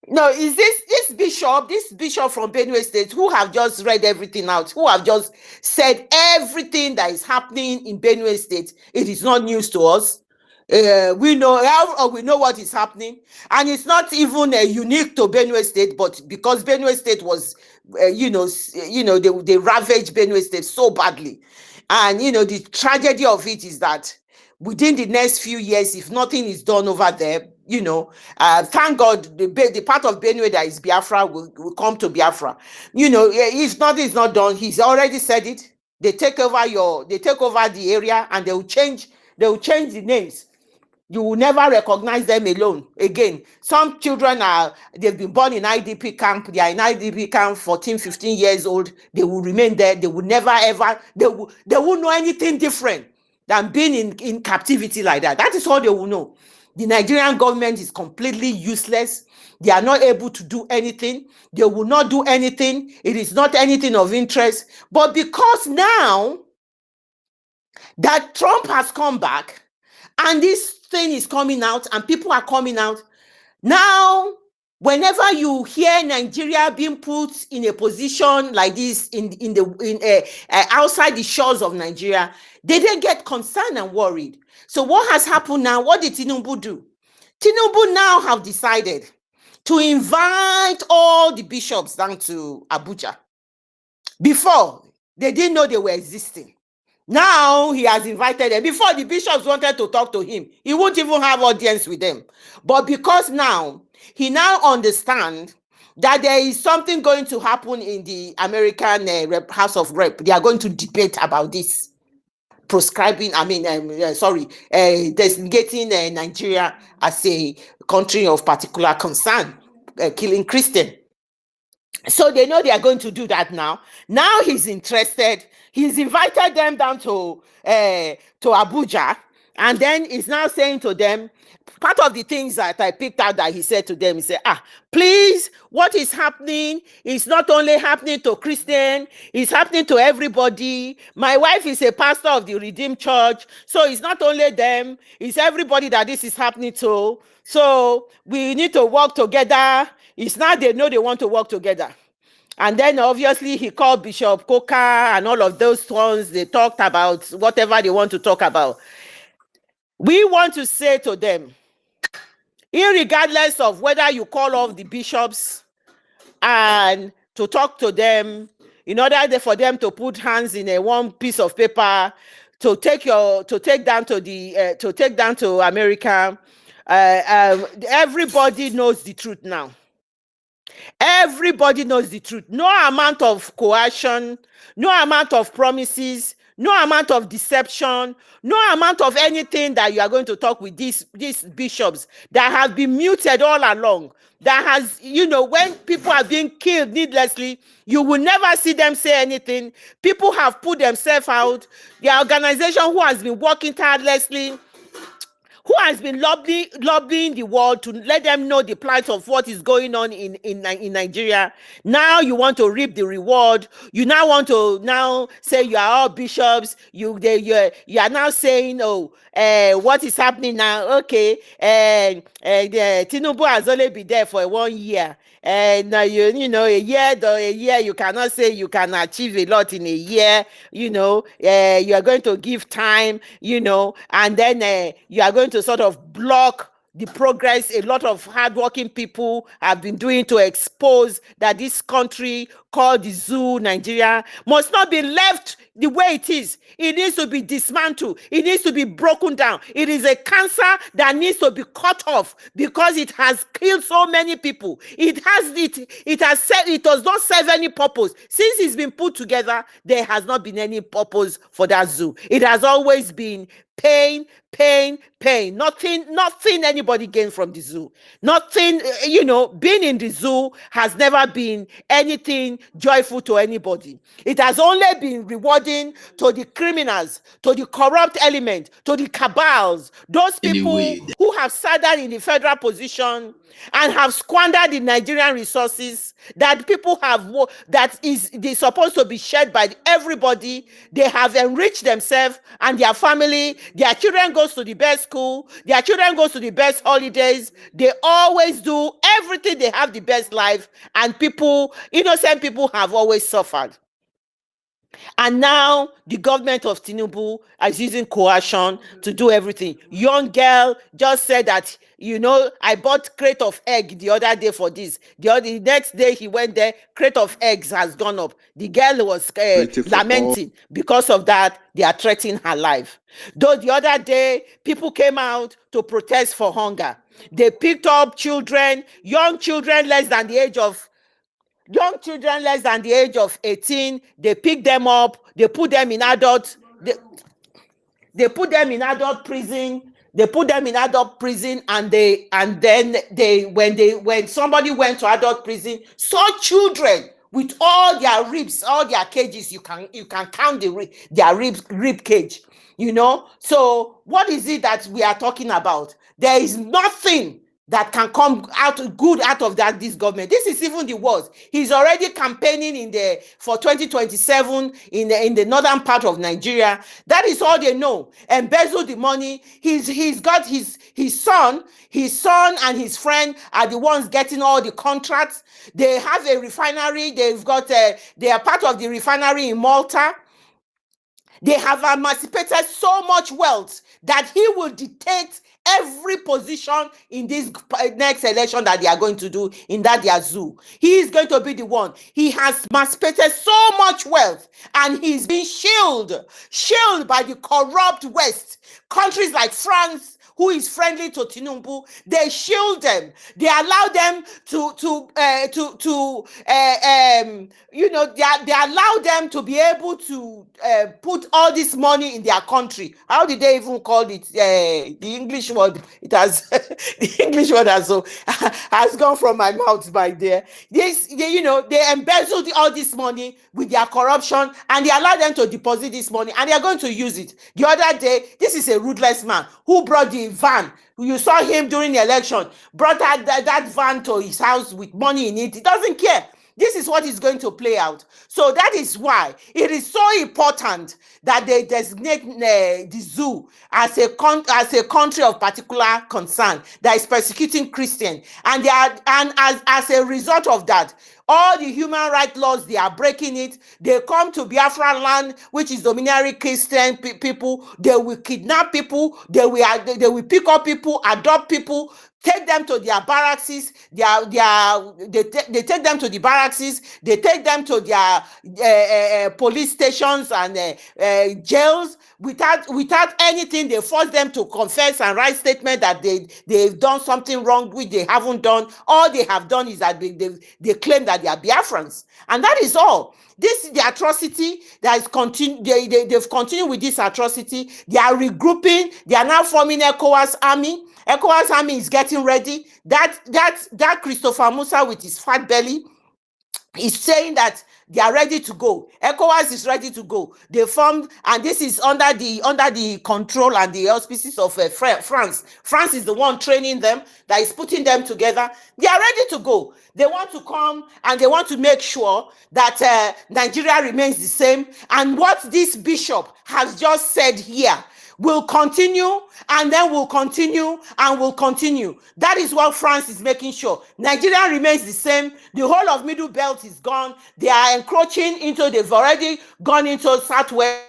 No, is this bishop from Benue State, who have just read everything out, who have just said everything that is happening in Benue State. It is not news to us. We know what is happening, and it's not even unique to Benue State, but because Benue State was, they ravaged Benue State so badly, and the tragedy of it is that within the next few years, if nothing is done over there, thank God the part of Benue that is Biafra will come to Biafra. If nothing is not done, he's already said it. They take over the area, and they will change the names. You will never recognize them alone again. Some children they've been born in IDP camp. They are in IDP camp 14, 15 years old. They will remain there. They will never ever, they won't know anything different than being in captivity like that. That is all they will know. The Nigerian government is completely useless. They are not able to do anything. They will not do anything. It is not anything of interest. But because now that Trump has come back, and this thing is coming out, and people are coming out now, whenever you hear Nigeria being put in a position like this outside the shores of Nigeria, they then get concerned and worried. So what has happened now? What did Tinubu do? Tinubu now have decided to invite all the bishops down to Abuja. Before, they didn't know they were existing. Now he has invited them. Before, the bishops wanted to talk to him. He won't even have audience with them. But because now, he now understands that there is something going to happen in the American House of Rep. They are going to debate about this. Designating Nigeria as a country of particular concern, killing Christian. So they know they are going to do that now. Now he's interested. He's invited them down to Abuja, and then he's now saying to them, part of the things that I picked out that he said to them, he said, please, what is happening is not only happening to Christian, it's happening to everybody. My wife is a pastor of the Redeemed Church, so it's not only them, it's everybody that this is happening to. So we need to work together. It's now they know they want to work together. And then obviously he called Bishop Coker and all of those ones. They talked about whatever they want to talk about. We want to say to them, irregardless of whether you call off the bishops and to talk to them, in order for them to put hands in a one piece of paper to take down to America, everybody knows the truth now. Everybody knows the truth. No amount of coercion, no amount of promises, no amount of deception, no amount of anything that you are going to talk with these bishops that have been muted all along. That has, when people are being killed needlessly, you will never see them say anything. People have put themselves out. The organization who has been working tirelessly, who has been lobbying the world to let them know the plight of what is going on in Nigeria. Now you want to reap the reward. You now want to say you are all bishops. You are now saying, what is happening now? Okay, Tinubu has only been there for 1 year. And a year you cannot say you can achieve a lot in a year. You are going to give time, and then you are going to sort of block the progress a lot of hardworking people have been doing to expose that this country called the zoo, Nigeria, must not be left the way it is. It needs to be dismantled. It needs to be broken down. It is a cancer that needs to be cut off because it has killed so many people. It does not serve any purpose. Since it's been put together, there has not been any purpose for that zoo. It has always been pain. Nothing anybody gains from the zoo. Nothing, being in the zoo has never been anything joyful to anybody. It has only been rewarding to the criminals, to the corrupt element, to the cabals, those people who have sat down in the federal position and have squandered the Nigerian resources that people have, they're supposed to be shared by everybody. They have enriched themselves and their family their children goes to the best school, their children goes to the best holidays. They always do everything. They have the best life, and people, innocent people, have always suffered. And now the government of Tinubu is using coercion to do everything. Young girl just said that, I bought crate of egg the other day for this. The next day he went there, crate of eggs has gone up. The girl was lamenting. Because of that, they are threatening her life. Though the other day, people came out to protest for hunger. They picked up children, young children less than the age of 18, they pick them up, they put them in adult, they put them in adult prison, and then when somebody went to adult prison, saw children with all their ribs, all their cages, you can count their rib cage, So what is it that we are talking about? There is nothing that can come out good out of this government. This is even the worst. He's already campaigning for 2027 in the northern part of Nigeria. That is all they know. Embezzle the money. He's got his son and his friend are the ones getting all the contracts. They have a refinery. They are part of the refinery in Malta. They have emancipated so much wealth that he will dictate every position in this next election that they are going to do in that their zoo. He is going to be the one. He has emancipated so much wealth, and he's been shielded by the corrupt West. Countries like France, who is friendly to Tinubu, they shield them. They allow them they allow them to be able to put all this money in their country. How did they even call it? The English word. It has the English word has gone from my mouth by there. They embezzled all this money with their corruption, and they allow them to deposit this money, and they are going to use it. The other day, this is a ruthless man who brought the van. You saw him during the election, brought that van to his house with money in it. He doesn't care. This is what is going to play out. So that is why it is so important that they designate the zoo as a country of particular concern that is persecuting Christians, and as a result of that, all the human rights laws, they are breaking it. They come to Biafran land, which is dominatory Christian people. They will kidnap people. They will pick up people, adopt people, take them to their barracks. They take them to the barracks. They take them to their police stations and jails without anything. They force them to confess and write statement that they've done something wrong, which they haven't done. All they have done is that they claim that they are Biafrans, and that is all. This is the atrocity that is continued. They've continued with this atrocity. They are regrouping. They are now forming ECOWAS army. ECOWAS army is getting ready. That Christopher Musa with his fat belly is saying that they are ready to go. ECOWAS is ready to go. They formed, and this is under the control and the auspices of France. France is the one training them, that is putting them together. They are ready to go. They want to come and they want to make sure that Nigeria remains the same. And what this bishop has just said here will continue, and then will continue, and will continue. That is what France is making sure. Nigeria remains the same. The whole of Middle Belt is gone. They are encroaching into, they've already gone into Southwest.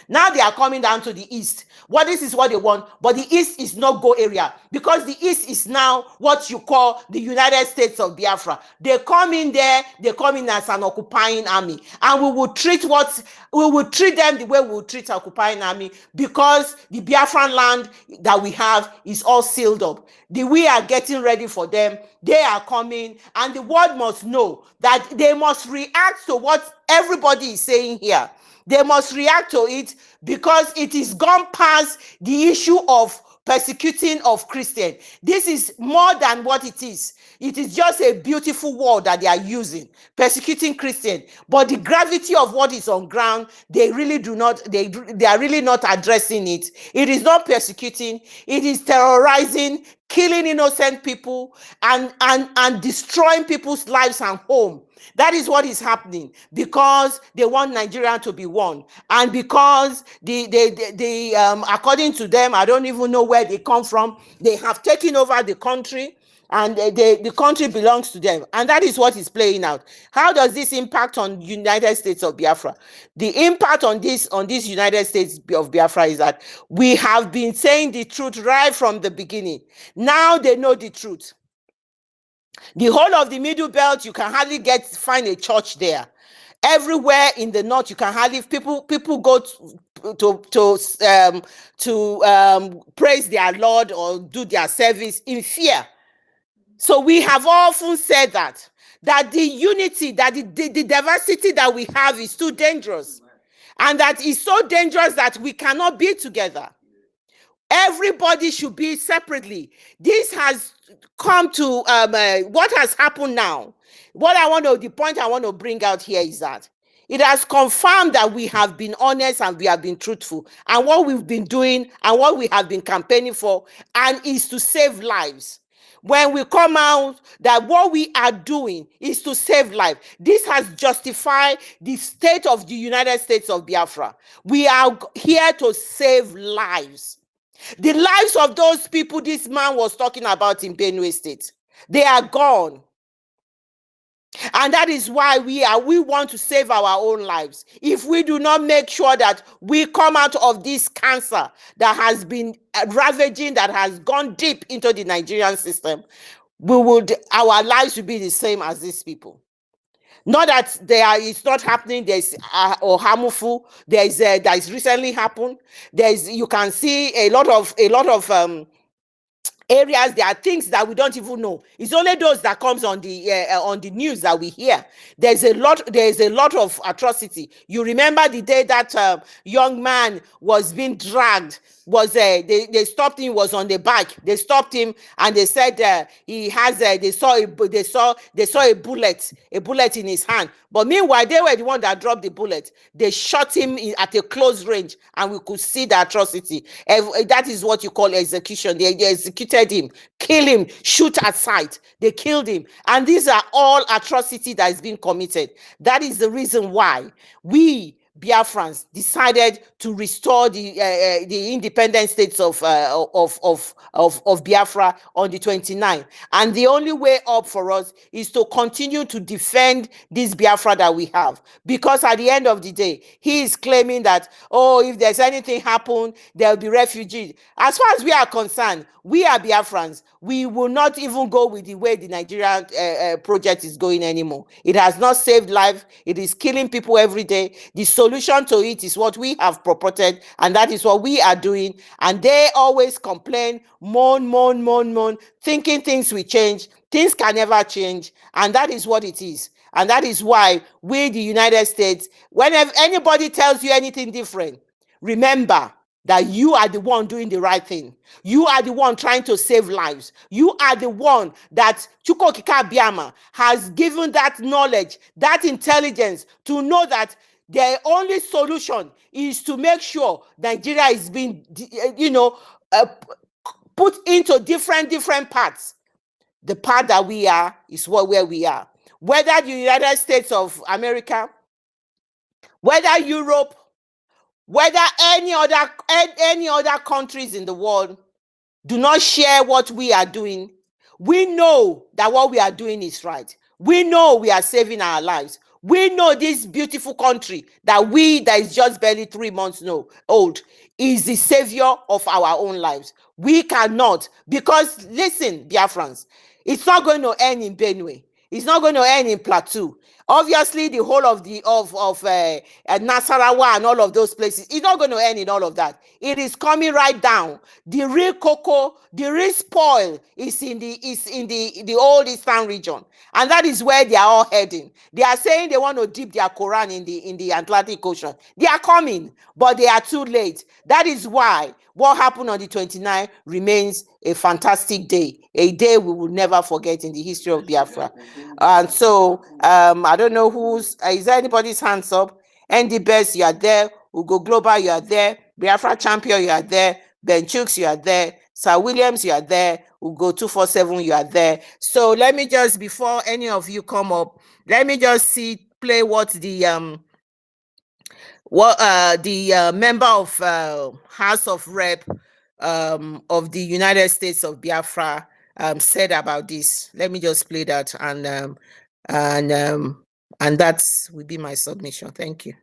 Now they are coming down to the east. This is what they want, but the east is not go area, because the east is now what you call the United States of Biafra. They come in there, they come in as an occupying army, and we will treat them the way we will treat occupying army, because the Biafran land that we have is all sealed up. We are getting ready for them. They are coming, and the world must know that they must react to what everybody is saying here. They must react to it, because it is gone past the issue of persecuting of Christians. This is more than what it is. It is just a beautiful word that they are using, persecuting Christians. But the gravity of what is on ground, they are really not addressing it. It is not persecuting, it is terrorizing, killing innocent people, and destroying people's lives and home. That is what is happening because they want Nigeria to be one, and because the according to them, I don't even know where they come from, they have taken over the country, and the country belongs to them, and that is what is playing out. How does this impact on United States of Biafra? The impact on this United States of Biafra is that we have been saying the truth right from the beginning. Now they know the truth. The whole of the Middle Belt, you can hardly find a church there. Everywhere in the north, you can hardly people go to praise their Lord or do their service in fear. So we have often said that the unity, that the diversity that we have is too dangerous, and that is so dangerous that we cannot be together. Everybody should be separately. This has come to what has happened now. The point I want to bring out here is that it has confirmed that we have been honest and we have been truthful, and what we've been doing and what we have been campaigning for, and is to save lives. When we come out that what we are doing is to save life, this has justified the state of the United States of Biafra. We are here to save lives. The lives of those people this man was talking about in Benue State, they are gone. And that is why we want to save our own lives. If we do not make sure that we come out of this cancer that has been ravaging, that has gone deep into the Nigerian system, our lives will be the same as these people. Not that it's not happening. There's or harmful. That is recently happened. You can see a lot of areas. There are things that we don't even know. It's only those that comes on the news that we hear. There's a lot of atrocity. You remember the day that young man was being dragged, they stopped him, was on the bike. They stopped him and they said he has they saw a bullet in his hand. But meanwhile, they were the one that dropped the bullet. They shot him at a close range, and we could see the atrocity. That is what you call execution. They executed him, kill him, shoot at sight. They killed him. And these are all atrocity that is being committed. That is the reason why we Biafrans decided to restore the independent states of Biafra on the 29th. And the only way up for us is to continue to defend this Biafra that we have. Because at the end of the day, he is claiming that, if there's anything happen, there'll be refugees. As far as we are concerned, we are Biafrans. We will not even go with the way the Nigerian project is going anymore. It has not saved life. It is killing people every day. The solution to it is what we have purported, and that is what we are doing. And they always complain, moan, thinking things will change. Things can never change, and that is what it is. And that is why we, the United States, whenever anybody tells you anything different, remember that you are the one doing the right thing. You are the one trying to save lives. You are the one that Chukwokika Biama has given that knowledge, that intelligence to know that the only solution is to make sure Nigeria is being, put into different parts. The part that we are is where we are. Whether the United States of America, whether Europe, whether any other countries in the world do not share what we are doing, we know that what we are doing is right. We know we are saving our lives. We know this beautiful country that is just barely 3 months old is the savior of our own lives. We cannot, because listen, Biafrans, it's not going to end in Benue. It's not going to end in Plateau. Obviously, the whole of Nasarawa and all of those places, it's not going to end in all of that. It is coming right down. The real cocoa, the real spoil is in the old Eastern region, and that is where they are all heading. They are saying they want to dip their Quran in the Atlantic Ocean. They are coming, but they are too late. That is why what happened on the 29th remains a fantastic day, a day we will never forget in the history of Biafra. And so, I don't know is there anybody's hands up? Andy Best, you are there. Ugo Global, you are there. Biafra Champion, you are there. Ben Chooks, you are there. Sir Williams, you are there. Ugo 247, you are there. So let me just, before any of you come up, let me just play what the member of House of Rep of the United States of Biafra said about this. Let me just play that, and that will be my submission. Thank you.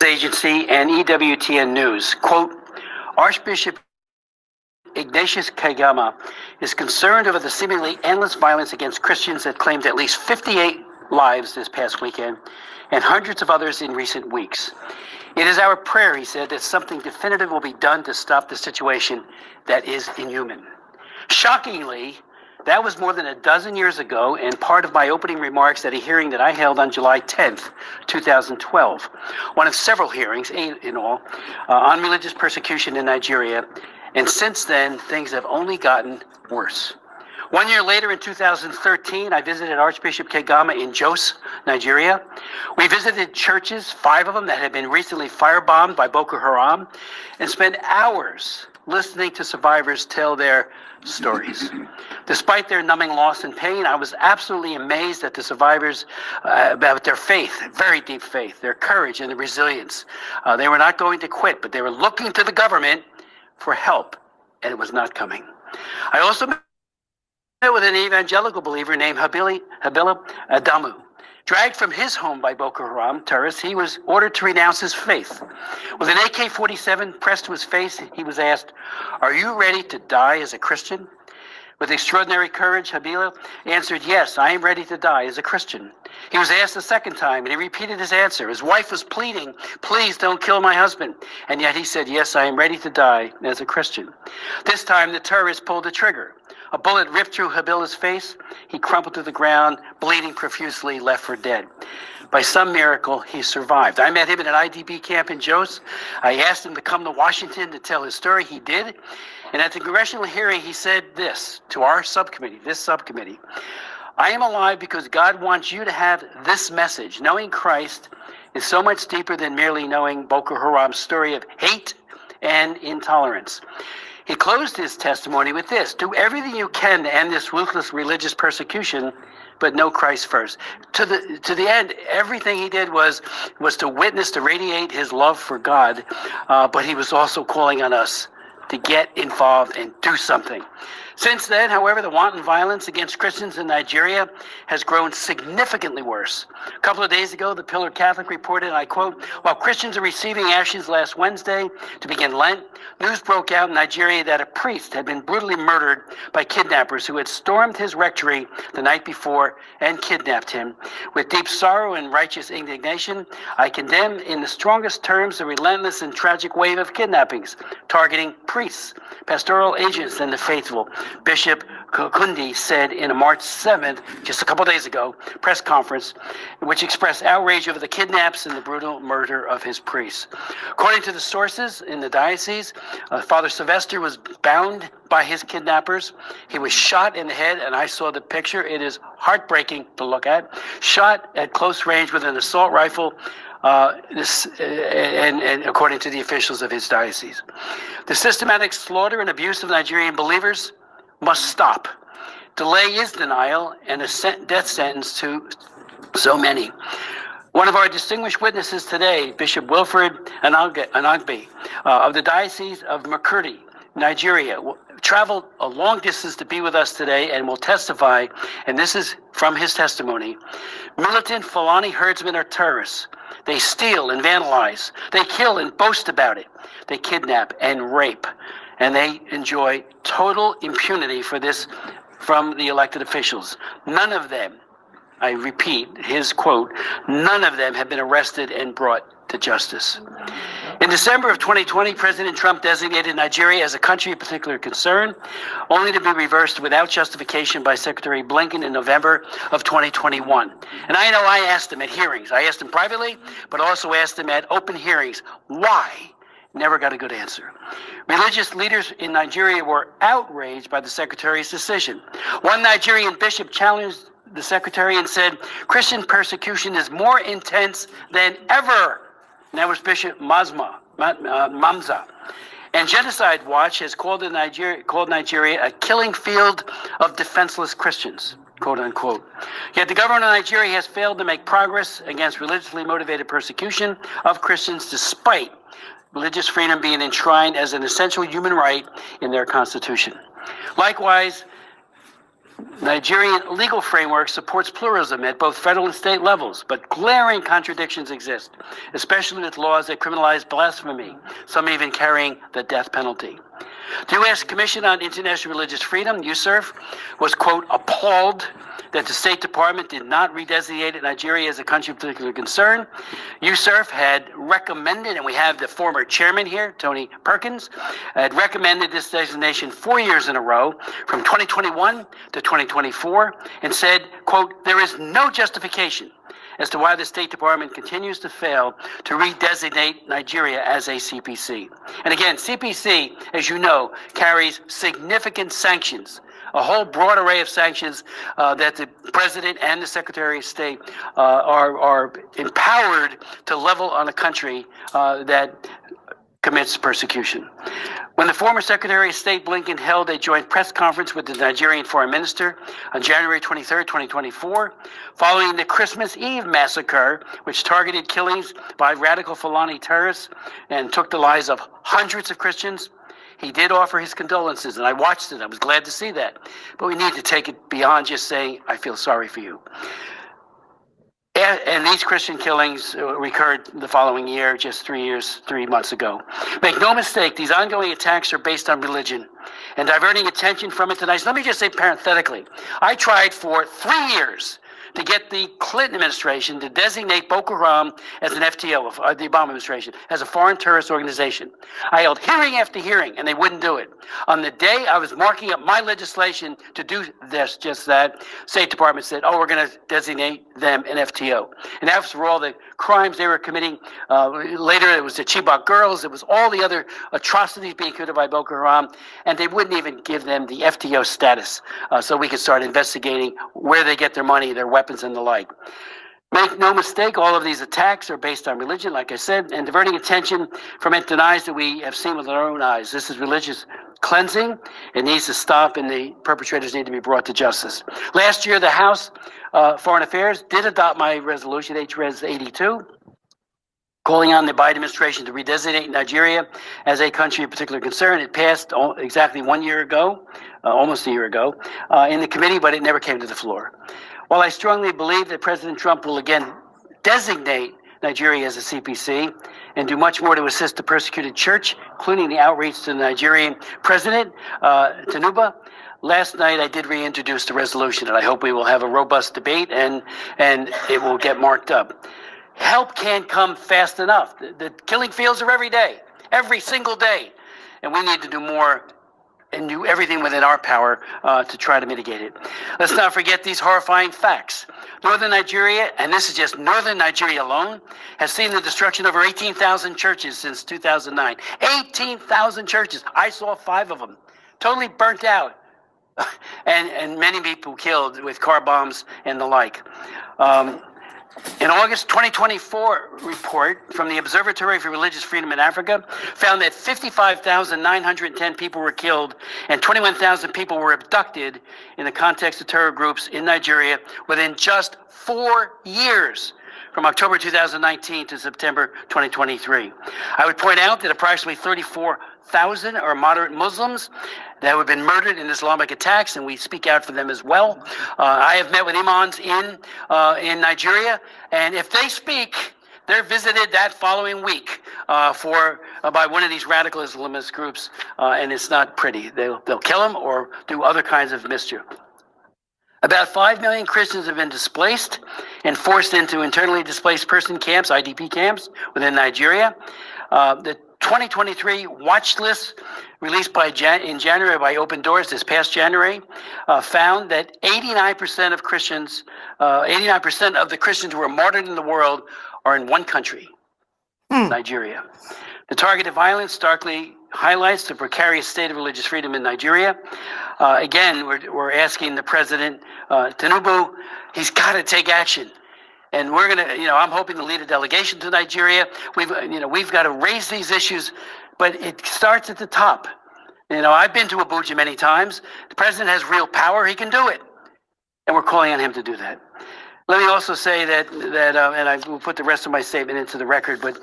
Agency and EWTN News, quote, Archbishop Ignatius Kagama is concerned over the seemingly endless violence against Christians that claimed at least 58 lives this past weekend and hundreds of others in recent weeks. It is our prayer, he said, that something definitive will be done to stop the situation that is inhuman. Shockingly, that was more than a dozen years ago and part of my opening remarks at a hearing that I held on July 10th, 2012. One of several hearings, 8 in all, on religious persecution in Nigeria. And since then, things have only gotten worse. 1 year later, in 2013, I visited Archbishop Kagama in Jos, Nigeria. We visited churches, 5 of them that had been recently firebombed by Boko Haram, and spent hours listening to survivors tell their stories. Despite their numbing loss and pain, I was absolutely amazed at the survivors about their faith, very deep faith, their courage and their resilience. They were not going to quit, but they were looking to the government for help, and it was not coming. I also met with an evangelical believer named Habila Adamu. Dragged from his home by Boko Haram terrorists, he was ordered to renounce his faith. With an AK-47 pressed to his face, he was asked, "Are you ready to die as a Christian?" With extraordinary courage, Habila answered, "Yes, I am ready to die as a Christian." He was asked a second time, and he repeated his answer. His wife was pleading, "Please don't kill my husband." And yet he said, "Yes, I am ready to die as a Christian." This time, the terrorist pulled the trigger. A bullet ripped through Habila's face. He crumpled to the ground, bleeding profusely, left for dead. By some miracle, he survived. I met him at an IDP camp in Jos. I asked him to come to Washington to tell his story. He did. And at the congressional hearing, he said this to our subcommittee, this subcommittee: "I am alive because God wants you to have this message. Knowing Christ is so much deeper than merely knowing Boko Haram's story of hate and intolerance." He closed his testimony with this: "Do everything you can to end this ruthless religious persecution, but know Christ first." To the end, everything he did was to witness, to radiate his love for God, but he was also calling on us to get involved and do something. Since then, however, the wanton violence against Christians in Nigeria has grown significantly worse. A couple of days ago, the Pillar Catholic reported, I quote, "While Christians are receiving ashes last Wednesday to begin Lent, news broke out in Nigeria that a priest had been brutally murdered by kidnappers who had stormed his rectory the night before and kidnapped him. With deep sorrow and righteous indignation, I condemn in the strongest terms the relentless and tragic wave of kidnappings targeting priests, pastoral agents, and the faithful," Bishop Kundi said in a March 7th, just a couple days ago, press conference, which expressed outrage over the kidnaps and the brutal murder of his priests. According to the sources in the diocese, Father Sylvester was bound by his kidnappers. He was shot in the head, and I saw the picture. It is heartbreaking to look at. Shot at close range with an assault rifle, and according to the officials of his diocese. The systematic slaughter and abuse of Nigerian believers must stop. Delay is denial and a death sentence to so many. One of our distinguished witnesses today, Bishop Wilfred Anagbe of the Diocese of Makurdi, Nigeria, traveled a long distance to be with us today and will testify, and this is from his testimony. Militant Fulani herdsmen are terrorists. They steal and vandalize. They kill and boast about it. They kidnap and rape. And they enjoy total impunity for this from the elected officials. None of them, I repeat his quote, none of them have been arrested and brought to justice. In December of 2020, President Trump designated Nigeria as a country of particular concern, only to be reversed without justification by Secretary Blinken in November of 2021. And I know I asked him at hearings. I asked him privately, but also asked him at open hearings, why? Never got a good answer. Religious leaders in Nigeria were outraged by the Secretary's decision. One Nigerian bishop challenged the Secretary and said, Christian persecution is more intense than ever. And that was Bishop Mazma Mamza. And Genocide Watch has called Nigeria a killing field of defenseless Christians, quote unquote. Yet the government of Nigeria has failed to make progress against religiously motivated persecution of Christians, despite religious freedom being enshrined as an essential human right in their constitution. Likewise, Nigerian legal framework supports pluralism at both federal and state levels, but glaring contradictions exist, especially with laws that criminalize blasphemy, some even carrying the death penalty. The U.S. Commission on International Religious Freedom, USCIRF, was, quote, appalled that the State Department did not redesignate Nigeria as a country of particular concern. USCIRF had recommended, and we have the former chairman here, Tony Perkins, had recommended this designation 4 years in a row, from 2021 to 2024, and said, quote, there is no justification as to why the State Department continues to fail to redesignate Nigeria as a CPC. And again, CPC, as you know, carries significant sanctions, a whole broad array of sanctions that the President and the Secretary of State are empowered to level on a country that commits persecution. When the former Secretary of State Blinken held a joint press conference with the Nigerian Foreign Minister on January 23, 2024, following the Christmas Eve massacre, which targeted killings by radical Fulani terrorists and took the lives of hundreds of Christians, he did offer his condolences, and I watched it. I was glad to see that. But we need to take it beyond just saying, I feel sorry for you. And these Christian killings recurred the following year, just 3 months ago. Make no mistake, these ongoing attacks are based on religion and diverting attention from it tonight. So let me just say parenthetically, I tried for 3 years to get the Clinton administration to designate Boko Haram as an FTO, the Obama administration, as a foreign terrorist organization. I held hearing after hearing, and they wouldn't do it. On the day I was marking up my legislation to do this, just that, State Department said, oh, we're going to designate them an FTO. And that was for all the crimes they were committing. Later, it was the Chibok girls. It was all the other atrocities being committed by Boko Haram. And they wouldn't even give them the FTO status so we could start investigating where they get their money, their weapons, and the like. Make no mistake, all of these attacks are based on religion, like I said, and diverting attention from it denies that we have seen with our own eyes. This is religious cleansing. It needs to stop, and the perpetrators need to be brought to justice. Last year, the House Foreign Affairs did adopt my resolution, HRES 82, calling on the Biden administration to redesignate Nigeria as a country of particular concern. It passed exactly 1 year ago, almost a year ago, in the committee, but it never came to the floor. While I strongly believe that President Trump will again designate Nigeria as a CPC and do much more to assist the persecuted church, including the outreach to the Nigerian president, Tinubu, last night I did reintroduce the resolution, and I hope we will have a robust debate and it will get marked up. Help can't come fast enough. The killing fields are every single day, and we need to do more and do everything within our power to try to mitigate it. Let's not forget these horrifying facts. Northern Nigeria, and this is just Northern Nigeria alone, has seen the destruction of over 18,000 churches since 2009. 18,000 churches. I saw 5 of them, totally burnt out, and many people killed with car bombs and the like. An August 2024 report from the Observatory for Religious Freedom in Africa found that 55,910 people were killed and 21,000 people were abducted in the context of terror groups in Nigeria within just 4 years, from October 2019 to September 2023. I would point out that approximately 34,000 are moderate Muslims that have been murdered in Islamic attacks, and we speak out for them as well. I have met with imams in Nigeria, and if they speak, they're visited that following week by one of these radical Islamist groups, and it's not pretty. They'll kill them or do other kinds of mischief. About 5 million Christians have been displaced and forced into internally displaced person camps, IDP camps, within Nigeria. The 2023 watch list released in January by Open Doors this past January found that 89% of Christians, 89% of the Christians who are martyred in the world are in one country, Nigeria. The targeted violence starkly highlights the precarious state of religious freedom in Nigeria. Again, we're asking the president, Tinubu, he's got to take action. And we're going to, I'm hoping to lead a delegation to Nigeria. We've got to raise these issues, but it starts at the top. I've been to Abuja many times. The president has real power. He can do it. And we're calling on him to do that. Let me also say that and I will put the rest of my statement into the record, but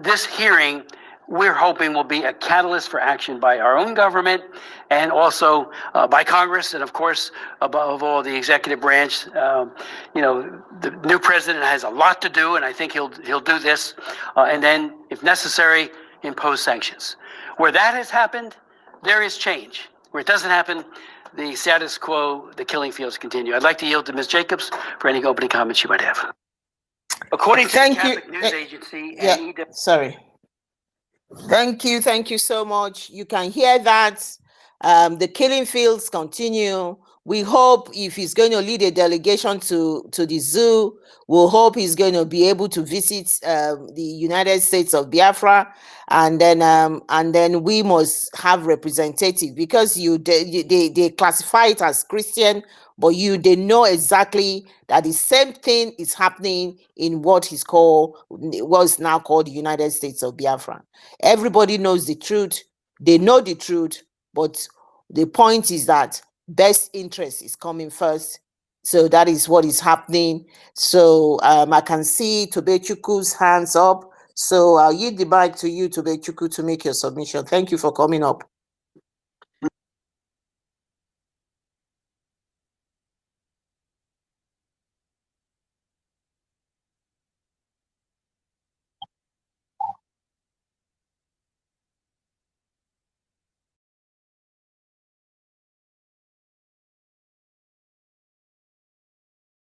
this hearing, we're hoping will be a catalyst for action by our own government and also by Congress and, of course, above all, the executive branch. The new president has a lot to do, and I think he'll do this. And then, if necessary, impose sanctions. Where that has happened, there is change. Where it doesn't happen, the status quo, the killing fields continue. I'd like to yield to Ms. Jacobs for any opening comments you might have. According to the Catholic News Agency, sorry. Thank you so much. You can hear that. The killing fields continue. We hope if he's going to lead a delegation to the zoo, we'll hope he's going to be able to visit the United States of Biafra, and then we must have representative, because they classify it as Christian, but they know exactly that the same thing is happening in what's now called the United States of Biafra. Everybody knows the truth. They know the truth, but the point is that best interest is coming first. So that is what is happening. So I can see Tobechukwu's hands up. So I'll yield the mic to you, Tobechuku, to make your submission. Thank you for coming up.